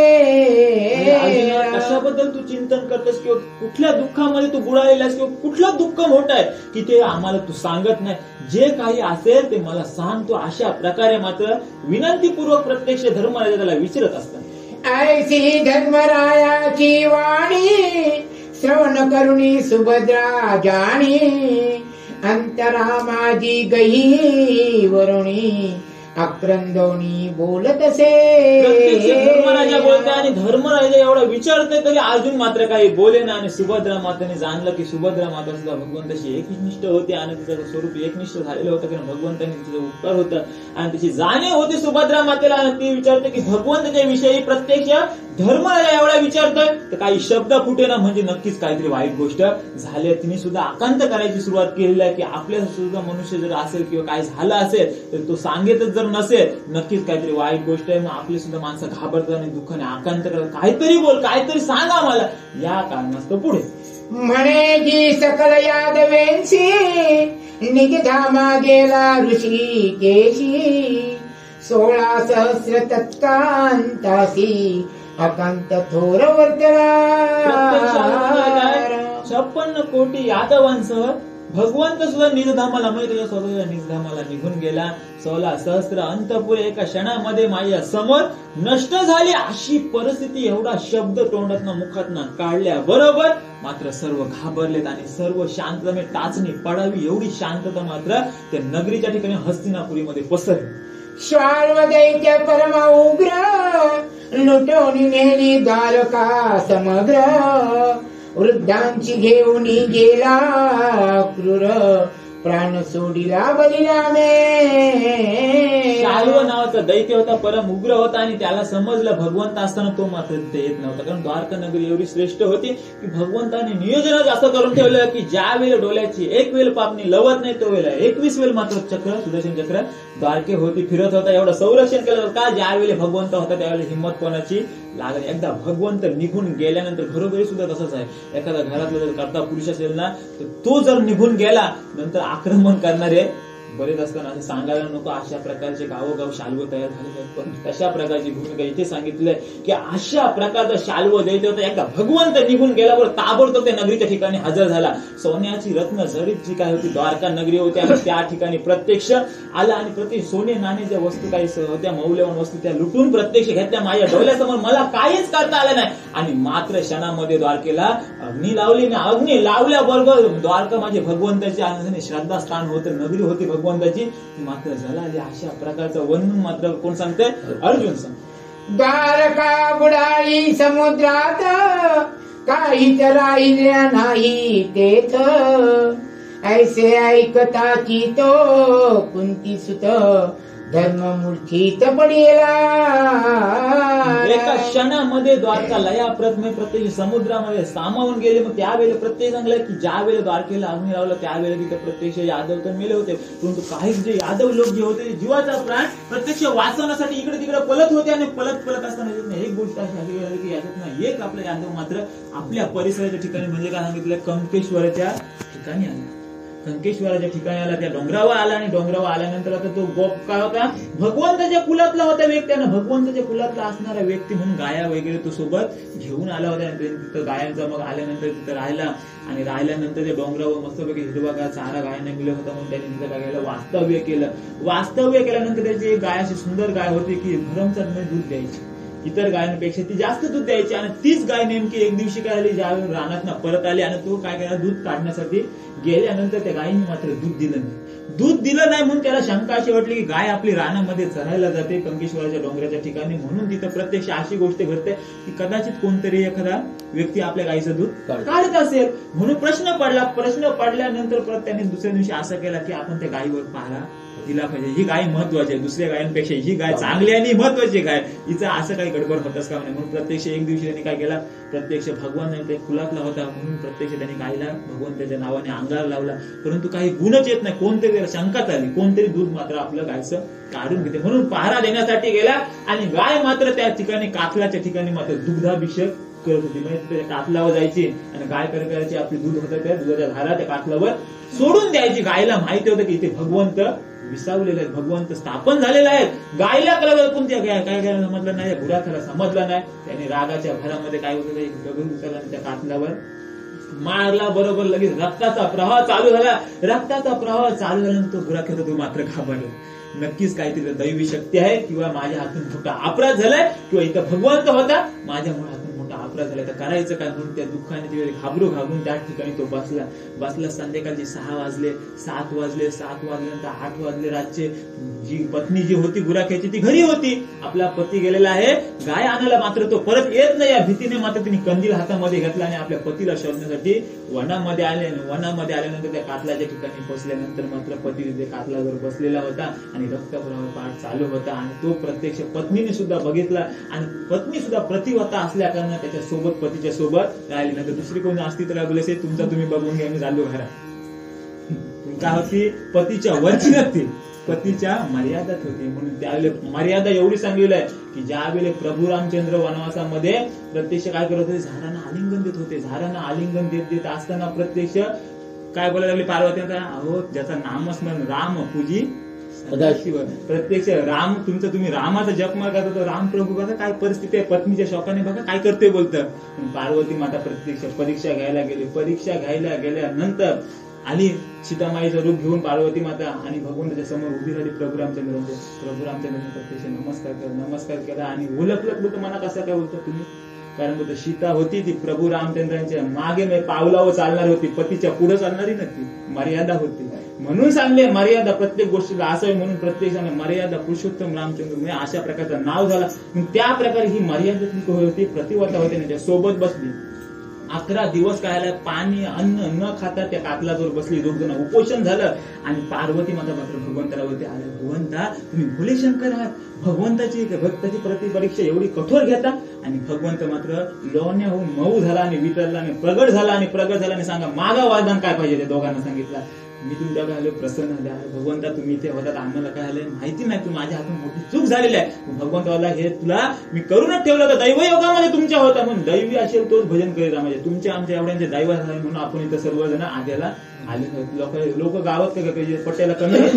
कशाबद्दल तू चिंतन करतेस किंवा कुठल्या दुःखामध्ये तू बुडालेलास किंवा कुठलं दुःख मोठं आहे की ते आम्हाला तू सांगत नाही. जे काही असेल ते मला सांगतो. अशा प्रकारे मात्र विनंतीपूर्वक प्रत्यक्ष धर्मराजा त्याला विचारत असतात. ऐसी धर्मरायाची वाणी श्रवण करुणी सुभद्रा जाणी, अंतरा माझी गही वरुणी आक्रंदोनी बोलत असे. धर्मराजा बोलते आणि धर्मराजा एवढा विचारते तरी अर्जुन मात्र काही बोले ना. आणि सुभद्रा माताने जाणलं की सुभद्रा माता सुद्धा भगवंताशी एकनिष्ठ होती आणि तिचं स्वरूप एकनिष्ठ झालेलं होतं कारण भगवंताने तिचं उपकार होतं आणि तिची जाणीव होती सुभद्रा मातेला. आणि ती विचारते की भगवंताच्या विषयी प्रत्यक्ष धर्मराजा एवढा विचारतोय तर काही शब्द फुटे ना म्हणजे नक्कीच काहीतरी वाईट गोष्ट झाली. तिने सुद्धा आकांत करायची सुरुवात केलेली आहे की आपल्या सुद्धा मनुष्य जर असेल किंवा काय झालं असेल तर तो सांगेतच जर नसेल नक्कीच काहीतरी वाईट गोष्ट आहे. मग आपली सुद्धा माणसं घाबरतात आणि दुःखाने आकांत करतात. काहीतरी बोल, काहीतरी सांगा मला. या कारणास्तव पुढे म्हणे जी सकल यादवेंशी निजधामा गेला ऋषिकेशी, 16 सहस्र तत्कांतासी अकांत थोर वर्तला. 56 कोटी यादवांसह भगवंत सुद्धा निजधामाला म्हणजे त्याच्या स्वतःच्या निजधामाला निघून गेला. 16 सहस्र अंतपुर एका क्षणामध्ये माझ्या समोर नष्ट झाली. अशी परिस्थिती एवढा शब्द तोंडातनं मुखातनं काढल्या बरोबर मात्र सर्व घाबरलेत आणि सर्व शांतता टाचणी पडावी एवढी शांतता मात्र त्या नगरीच्या ठिकाणी हस्तिनापुरीमध्ये पसरली. श्वार्वदैत्य परम उग्र लुटवून नेली द्वारका समग्र, वृद्धांची घेऊन गेला क्रूर प्राण सोडिला बलिरामे. शाल्व नावाचा दैत्य होता, परम उग्र होता आणि त्याला समजलं भगवंत असताना तो मात्र तिथे येत नव्हता. कारण द्वारका नगरी एवढी श्रेष्ठ होती की भगवंताने नियोजनच असं करून ठेवलं की ज्या वेळेला डोल्याची एक वेळ पापणी लवत नाही तो वेळेला 21 वेळ मात्र चक्र सुदर्शन चक्र द्वारके होती फिरत होता. एवढं संरक्षण केलं का ज्या वेळेला भगवंत होता त्यावेळेला हिंमत कोणाची लागली. एकदा भगवंत निघून गेल्यानंतर घरोघरी सुद्धा तसंच आहे. एखादा घरातला जर करता पुरुष असेल ना तर तो जर निघून गेला नंतर आक्रमण करणारे बरेच असताना असं सांगायला नको. अशा प्रकारचे गावोगाव शाल्व तयार झालेले आहेत. पण तशा प्रकारची भूमिका इथे सांगितलंय की अशा प्रकारचा शाल्व द्यायचं होतं. एकदा भगवंत निघून गेल्यावर ताबडतोब त्या नगरीच्या ठिकाणी हजर झाला. सोन्याची रत्न जडीत जी काय होती द्वारका नगरी होती आणि त्या ठिकाणी प्रत्यक्ष आला आणि प्रत्येक सोने नाणे ज्या वस्तू काही होत्या मौल्यवान वस्तू त्या लुटून प्रत्यक्ष घेतल्या. माझ्या डोळ्यासमोर मला काहीच करता आलं नाही आणि मात्र क्षणामध्ये द्वारकेला अग्नी लावली. अग्नी लावल्याबरोबर द्वारका माझे भगवंताची आनंदाने श्रद्धास्थान होतं, नगरी होती भगवंताची, मात्र जळाली. अशा प्रकारचं वर्णन मात्र कोण सांगतंय? अर्जुन सांगतोय. द्वारका बुडाली समुद्रात काहीच राहिल्या नाही तेथ. ऐसे ऐकता की तो कुंती सुत धर्ममूर्तीत पडेला. एका क्षणामध्ये द्वारका लया प्रत्येक समुद्रामध्ये सामावून गेले. मग त्यावेळेला प्रत्येक सांगलं की ज्या वेळेला द्वारकेला अग्नी लावला त्यावेळेला तिथे प्रत्यक्ष यादव तर मेले होते, परंतु काही जे यादव लोक जे होते जीवाचा प्राण प्रत्यक्ष वाचवण्यासाठी इकडे तिकडे पलत होते आणि पलत असताना एक गोष्ट अशी झाली की याच्यात एक आपला यादव मात्र आपल्या परिसराच्या ठिकाणी म्हणजे काय सांगितलं कंकेश्वराच्या ठिकाणी आला. कंकेश्वराच्या ठिकाणी आला, त्या डोंगरावर आला आणि डोंगरावर आल्यानंतर आता तो गोप काय होता भगवंताच्या कुलातला होता व्यक्तीनं. भगवंताच्या कुलातला असणारा व्यक्ती म्हणून गाया वगैरे तो सोबत घेऊन आला होता. तिथं गायांचा मग आल्यानंतर तिथं राहिला आणि राहिल्यानंतर त्या डोंगरावर मस्तपैकी हिरवा चारा गायांना मिळत होता म्हणून त्यांनी तिथं काय केलं वास्तव्य केलं. वास्तव्य केल्यानंतर त्याची एक गाय अशी सुंदर गाय होती की भरमसाठ दूध द्यायची, इतर गायांपेक्षा ती जास्त दूध द्यायची. आणि तीच गाय नेमकी एक दिवशी काय झाली ज्यावेळी रानात परत आली आणि तो काय केला दूध काढण्यासाठी गेल्यानंतर त्या गायीने मात्र दूध दिलं नाही. दूध दिलं नाही म्हणून त्याला शंका अशी वाटली की गाय आपली रानामध्ये चरायला जाते कंकेश्वराच्या डोंगराच्या ठिकाणी, म्हणून तिथं प्रत्यक्ष अशी गोष्ट घडते की कदाचित कोणतरी एखादा व्यक्ती आपल्या गायीचं दूध काढत असेल. म्हणून प्रश्न पडल्यानंतर परत त्याने दुसऱ्या दिवशी असं केला की आपण त्या गायीवर पहारा दिला पाहिजे. ही गाय महत्वाची आहे, दुसऱ्या गायांपेक्षा ही गाय चांगली आणि महत्वाची गाय, हिचं असं काही गडबड होतच का नाही. म्हणून प्रत्यक्ष एक दिवशी त्यांनी काय केला प्रत्यक्ष भगवान ते कुलातला होता म्हणून प्रत्यक्ष त्यांनी गायला भगवंताच्या नावाने अंगाला लावला. परंतु काही गुणच येत नाही, कोणतरी शंकाच आली, कोणतरी दूध मात्र आपलं गायचं काढून घेते म्हणून पहारा देण्यासाठी गेला. आणि गाय मात्र त्या ठिकाणी कातलाच्या ठिकाणी मात्र दुग्धाभिषेक करत होती. म्हणजे कातलावर जायची आणि गाय करायची आपली दूध होतं त्या दुधाच्या धारा त्या कातलावर सोडून द्यायची. गायला माहिती होतं की इथे भगवंत विसावलेले आहेत, भगवंत स्थापन झालेला आहे. गायला कळलं कोणत्या काय करायला समजलं नाही, गुराखाला समजलं नाही. त्याने रागाच्या भरामध्ये काय होतं एक दगड उचलला आणि त्या कातलावर मारला. बरोबर लगेच रक्ताचा प्रवाह चालू झाला. रक्ताचा प्रवाह चालू झाल्यानंतर गुराख्याचा तो मात्र घाबरला. नक्कीच काहीतरी दैवी शक्ती आहे किंवा माझ्या हातून मोठा अपराध झालाय किंवा इथं भगवंत होता माझ्यामुळे हातून मोठा अपराध झालाय, तर करायचं काय म्हणून त्या दुःखाने घाबरून त्या ठिकाणी तो बसला. संध्याकाळचे 6 वाजले, 7 वाजले, 7 वाजल्यानंतर 8 वाजले. रातचे जी पत्नी जी होती गुराख्याची ती घरी होती, आपला पती गेलेला आहे गाय आणायला, मात्र तो परत येत नाही. या भीतीने मात्र तिने कंदील हातामध्ये घेतला आणि आपल्या पतीला शोधण्यासाठी वनामध्ये आले. वनामध्ये आल्यानंतर त्या कातलाच्या ठिकाणी पोहोचल्यानंतर मात्र पती तिथे कातलावर बसलेला होता आणि रक्तप्रवाह पाठ चालू होता. आणि तो प्रत्यक्ष पत्नीने सुद्धा बघितला आणि पत्नी सुद्धा प्रतिवता असल्या कारणाने त्याच्या सोबत पतीच्या सोबत राहिली. नंतर दुसरी कोणी असती तर बोले तुमचा तुम्ही बघून घ्या, मी चाललो घरात. काय होती पतीच्या वरची नसती, पतीच्या मर्यादात होती. म्हणून त्यावेळेला मर्यादा एवढी सांगितली आहे की ज्या वेळेला प्रभू रामचंद्र वनवासामध्ये प्रत्यक्ष काय करत होते झाडांना आलिंगन देत होते. झाडांना आलिंगन देत असताना प्रत्यक्ष काय बोलायला लागले पार्वतीला, अहो ज्याचा नामस्मरण राम पूजी सदाशिव, प्रत्यक्ष राम तुमचं तुम्ही रामाचा जप करता तो राम प्रभू बघा काय परिस्थिती आहे, पत्नीच्या शोकाने बघा काय करते बोलतं. पार्वती माता प्रत्यक्ष परीक्षा घ्यायला गेली. परीक्षा घ्यायला गेल्यानंतर आली सीतामाईचं रूप घेऊन पार्वती माता आणि भगवंताच्या समोर उभी राहिली. प्रभू रामचंद्रांनी प्रत्यक्ष नमस्कार केला आणि ओळखलं बोलतो मनात असं काय बोलतो तुम्ही, कारण बोलतो सीता होती ती प्रभू रामचंद्रांच्या मागे पावलावर चालणारी होती, पतीच्या पुढे चालणारी नव्हती. मर्यादा होती म्हणून सांगले मर्यादा प्रत्येक गोष्टीला असावी म्हणून प्रत्येक सांगले मर्यादा पुरुषोत्तम रामचंद्र म्हणजे अशा प्रकारचं नाव झाला. त्या प्रकारे ही मर्यादा होती, प्रतिवता होती, त्या सोबत बसली 11 दिवस काय आला, पाणी अन्न न खाता त्या कातलाजवळ बसली, दोघजण उपोषण झालं. आणि पार्वती माता मात्र भगवंताला बोलते, अरे भगवंता तुम्ही भोले शंकर आहात, भगवंताची भक्ताची प्रतिपरीक्षा एवढी कठोर घेता. आणि भगवंत मात्र लोण्याहून मऊ झाला आणि वितरला आणि प्रगट झाला आणि सांगा मागा वरदान काय पाहिजे. ते दोघांना सांगितलं, मी तुमच्या काय आलो प्रसन्न झाले. अरे भगवंता तुम्ही इथे होतात, आम्हाला काय आलंय माहिती नाही, तू माझ्या हातून मोठी चूक झालेली आहे. भगवंताला हे तुला मी करूनच ठेवलं होतं, दैवयोगामध्ये तुमच्या होता म्हणून दैवी असेल तोच भजन करीत. म्हणजे तुमच्या आमच्या एवढ्यांचे दैव आहे म्हणून आपण इथं सर्वजण आद्याला आले. लोक गावात पट्ट्याला कमी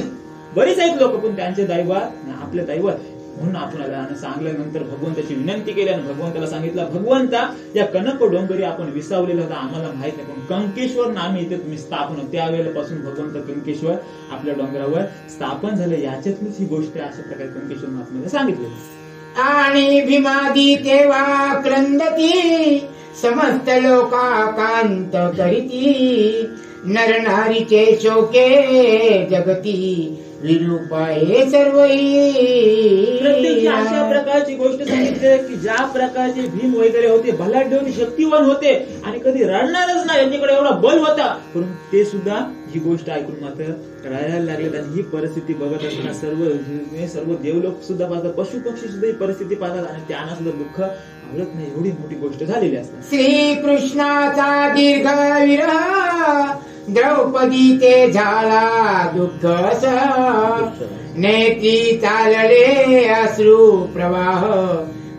बरीच आहेत लोक, पण त्यांचे दैवात आपले दैवत म्हणून आपण आला. आणि सांगल्यानंतर भगवंताची विनंती केली आणि भगवंताला सांगितलं, भगवंता या कनक डोंगरी आपण विसावलेला होता, आम्हाला माहित नाही, पण कंकेश्वर नामी इथे तुम्ही स्थापन, त्यावेळेपासून भगवंत कंकेश्वर आपल्या डोंगरावर स्थापन झालं. याच्यातलीच ही गोष्ट अशा प्रकारे कंकेश्वर महात्म्याने सांगितली. आणि भीमादी तेव्हा क्रंदती समस्त लोकाकांत करीती, नर नारीचे शोके जगती विरूपाये सर्वही. प्रत्येक अशा प्रकारची गोष्ट सांगितली की ज्या प्रकारचे भीम वगैरे होते, बलाढ्य होते, शक्तिवान होते आणि कधी रडणारच नाही, यांच्याकडे एवढा बल होता, पण ते सुद्धा ही गोष्ट ऐकून मात्र रडायला लागले. आणि ही परिस्थिती बघत असताना सर्व देवलोक सुद्धा पाहतात, पशु पक्षी सुद्धा ही परिस्थिती पाहतात आणि त्यांना सुद्धा दुःख आवडत नाही, एवढी मोठी गोष्ट झालेली असते. श्रीकृष्णाचा दीर्घ विरह द्रौपदी ते झाला दुःख, नेती चालले अश्रू प्रवाह,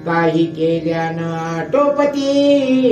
काही केल्यानं आटोपती.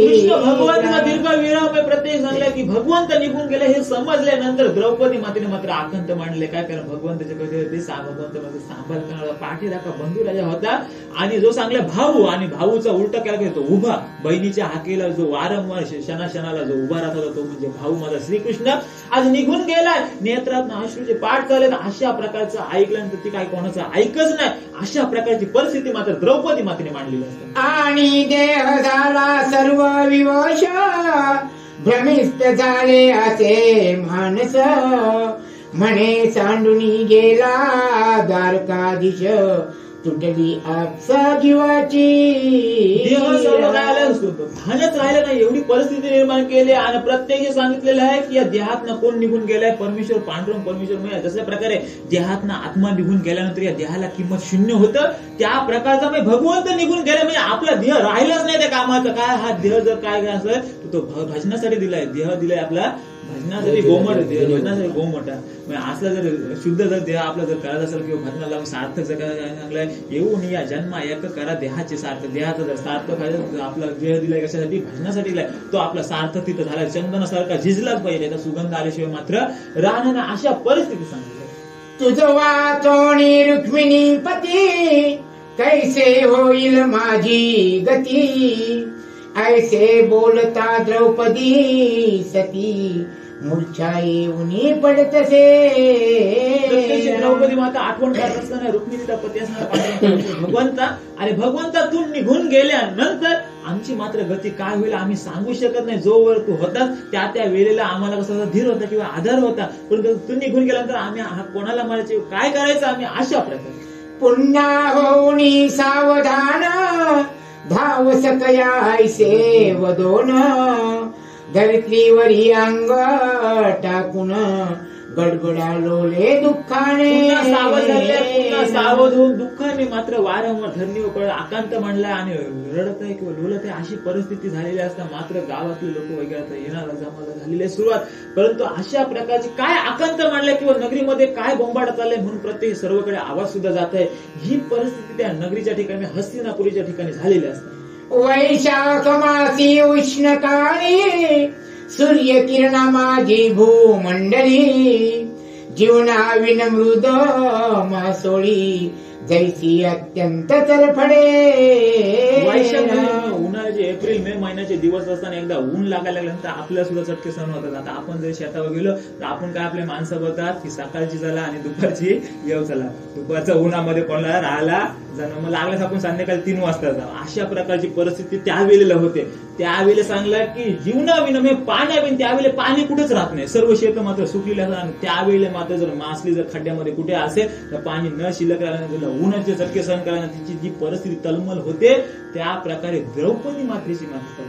कृष्ण भगवंताचा दीर्घ विरह प्रत्येक सांगला की भगवंत निघून गेले हे समजल्यानंतर द्रौपदी मातेने मात्र आकंत मांडले. काय कारण भगवंताचे कधी होते, भगवंत मध्ये सांभाळ करणारा पाठीराखा बंधू राजा होता आणि जो सांगला भाऊ, आणि भाऊचा उलटा केला की तो उभा, बहिणीच्या हाकेला जो वारंवार क्षणाला जो उभा राहत होता तो म्हणजे भाऊ माझा श्रीकृष्ण आज निघून गेलाय. नेत्रात अश्रूचे पाठ चालले. अशा प्रकारचं ऐकल्यानंतर ती काय कोणाचं ऐकच नाही. अशा प्रकारची परिस्थिती मात्र द्रौपदी मातेने मांडलेली असते. आणि देह झाला सर्व विवश, भ्रमिष्ट झाले असे मानस, म्हणे सांडूनी गेला द्वारकाधीश, तुटली आपसा जीवाची. देह सर्व भानच राहिलं नाही, एवढी परिस्थिती निर्माण केली. आणि प्रत्येक सांगितलेलं आहे की या देहातनं कोण निघून गेलाय, परमेश्वर पांडुरंग परमेश्वर म्हणजे जशा प्रकारे देहातनं आत्मा निघून गेल्यानंतर या देहाला किंमत शून्य होतं, त्या प्रकारचा भगवंत निघून गेला म्हणजे आपला देह राहिलाच नाही त्या कामाचा. काय हा देह जर काय असेल तो भजनासाठी दिलाय, देह दिलाय आपला भजनासाठी गोमट, भजनासाठी गोमटा. असला जर शुद्ध जर देह आपला जर करत असेल किंवा भजनाला सार्थक जर चांगलाय, येऊन या जन्मा एक करा देहाचे सार्थक. देहाचा जर सार्थक आपला देह दिलाय कशासाठी, भजनासाठी दिलाय, तो आपला सार्थक तिथं झालाय. चंदनासारखा झिजलाच पाहिजे, त्याचा सुगंध आल्याशिवाय मात्र राहणार नाही. अशा परिस्थिती सांगितली. तुझं वाचोणी रुक्मिणी पती, कैसे होईल माझी गती, ऐसे बोलता द्रौपदी सती, मूर्छा येऊन पडतसे. द्रौपदी माता आठवण करत असताना रुक्मिणीचा पती असणारा भगवंता, आणि भगवंता तू निघून गेल्यानंतर आमची मात्र गती काय होईल आम्ही सांगू शकत नाही. जोवर तू होतास त्या वेळेला आम्हाला कसा धीर होता किंवा आधार होता, पण तू निघून गेल्यानंतर आम्ही कोणाला मारायचे, काय करायचं आम्ही. अशा प्रकारे पुन्हा होऊनी सावधान, धाव सकया ऐसे वदोन, धरतीवरी अंग टाकून गडगडालोले दुःखाने. पुन्हा सावध होऊन दुःखाने मात्र वारंवार धरणीवर आकांत मांडलाय आणि रडत आहे किंवा लोलत आहे. अशी परिस्थिती झालेली असता मात्र गावातले लोक वगैरे येणारा जमाला झालेली सुरुवात. परंतु अशा प्रकारची काय आकांत मांडलाय किंवा नगरीमध्ये काय बोंबाटा चाललाय म्हणून प्रत्येक सर्वकडे आवाज सुद्धा जात आहे. ही परिस्थिती त्या नगरीच्या ठिकाणी हस्तिनापुरीच्या ठिकाणी झालेली असते. वैशाख मासी उष्ण काळी, सूर्य किरण माझी भूमंडली, जीवना विनमृद मासोळी, जैसी अत्यंत तरफडे. उन्हाळ्याचे एप्रिल मे महिन्याचे दिवस असताना एकदा ऊन लागायला लागल्यानंतर आपल्याला सुद्धा चटके सहन होतात. आता आपण जर शेतावर गेलो तर आपण काय आपले माणसं बोलतात की सकाळची चला आणि दुपारची येऊ चला. दुपारच्या उन्हामध्ये कोणाला राहायला जाणं मग लागल्यास आपण संध्याकाळी 3 वाजता जावं. अशा प्रकारची परिस्थिती त्यावेळेला होते. त्यावेळेला सांगलं की जीवनाविन हे पाण्याविन, त्यावेळेला पाणी कुठेच राहत नाही, सर्व शेत मात्र सुकलेले असतात. आणि त्यावेळेला मात्र जर मासली जर खड्ड्यामध्ये कुठे असेल तर पाणी न शिल्लक राहण्यात, उन्हाचे चटके सहन करण्यात तिची जी परिस्थिती तलमल होते, त्या प्रकारे द्रौपदी मातेची मात्र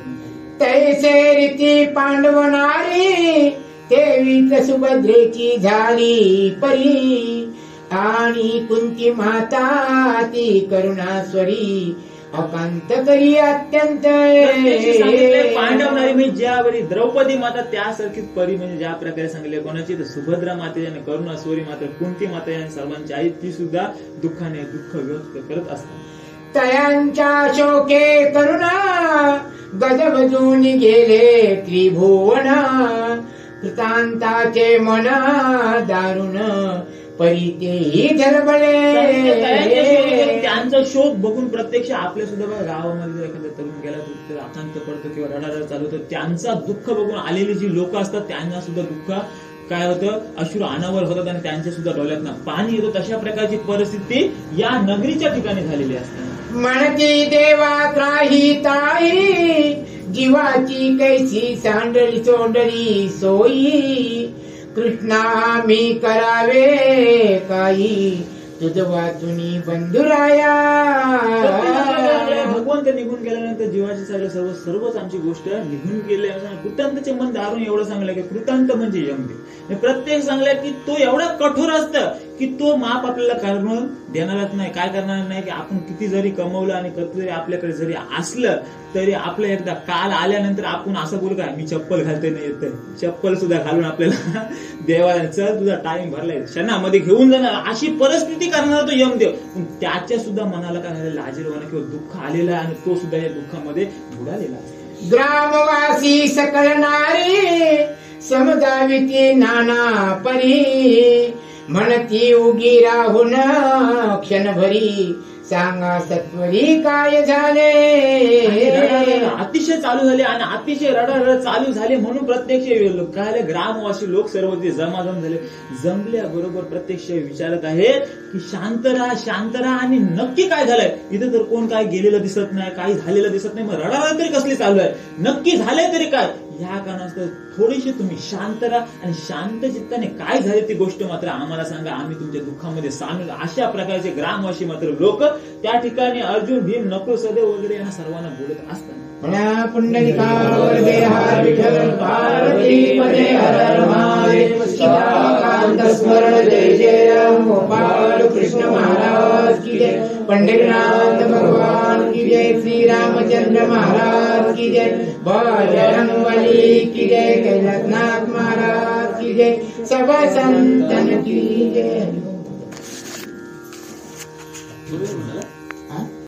तैसे रीती पांडवनारी तेवीच सुभद्रेची झाली परी आणि कुंती माता ती करुणास्वरी अकांत करी अत्यंत पांडव नारी म्हणजे ज्यावरी द्रौपदी माता त्यासारखीच परी म्हणजे ज्या प्रकारे सांगितले कोणाची तर सुभद्रा माते आणि करुणास्वरी माता कुंती माता यांनी सर्वांची आई ती सुद्धा दुःखाने दुःख व्यक्त करत असतात. तयांच्या शोके करुणा गजबजून गेले त्रिभुवन कृतांताचे मना दारुण परी तेही झरबले. त्यांचा शोक बघून प्रत्यक्ष आपल्या सुद्धा गावामध्ये जर एखादा तरुण गेला तर आकांत पडतो किंवा रडारड चालू होतो. त्यांचा दुःख बघून आलेली जी लोक असतात त्यांना सुद्धा दुःख काय होतं अश्रू अनावर होतात आणि त्यांच्या सुद्धा डोळ्यातनं पाणी येतो. तशा प्रकारची परिस्थिती या नगरीच्या ठिकाणी झालेली असते. म्हणती देवा त्राही ताई जीवाची कैसी सांडली सोंडली सोयी कृष्णा मी करावे काही तुझ वाचुनी बंधुराया. भगवंत निघून गेल्यानंतर जीवाची सर्वच आमची गोष्ट निघून गेली. कृतांतचे मन दारून एवढं सांगलं की कृतांत म्हणजे यमदेव. प्रत्येक सांगलं की तो एवढा कठोर असतं की तो माप आपल्याला करणं देणारच नाही. काय करणार नाही की आपण किती जरी कमवलं आणि किती जरी आपल्याकडे जरी असलं तरी आपलं एकदा काल आल्यानंतर आपण असं बोलू काय मी चप्पल घालते नाही येत चप्पल सुद्धा घालून आपल्याला देवाला चल तुझा टाइम भरलाय क्षणामध्ये घेऊन जाणार अशी परिस्थिती करणार तो यमदेव. पण त्याच्या सुद्धा मनाला काय झालेलं लाजीरवाणं किंवा दुःख आलेलं आहे आणि तो सुद्धा या दुःखामध्ये बुडालेला आहे. ग्रामवासी सकल नारी समजाविती नाना परी म्हणती उगी राहून क्षणभरी सांगा सत्वरी काय झाले. अतिशय चालू झाले आणि अतिशय रडारड चालू झाले म्हणून प्रत्यक्ष काय ग्रामवासी लोक सर्व ते जमाजम झाले. जमल्याबरोबर प्रत्यक्ष विचारत आहेत की शांत राहा आणि नक्की काय झालंय. इथे तर कोण काय गेलेलं दिसत नाही काही झालेलं दिसत नाही. मग रडारड तरी कसली चालू आहे नक्की झालंय तरी काय. ह्या कारणास्तव थोडीशी तुम्ही शांत राहा आणि शांत चित्ताने काय झाले ती गोष्ट मात्र आम्हाला सांगा आम्ही तुमच्या दुःखामध्ये सामील. अशा प्रकारचे ग्रामवासी मात्र लोक त्या ठिकाणी अर्जुन भीम नकुल सहदेव वगैरे यांना सर्वांना बोलत असतात. म्हणा पुंडलिकावर देहार विठ्ठल पार्वती पदे हर हर महादेव कांत स्मरण जय जय गोपाल कृष्ण महाराज की जय पंढरीनाथ भगवान की जय श्री रामचंद्र महाराज की जय बजरंगबली की जय कैलासनाथ महाराज की जय सब संतन की जय.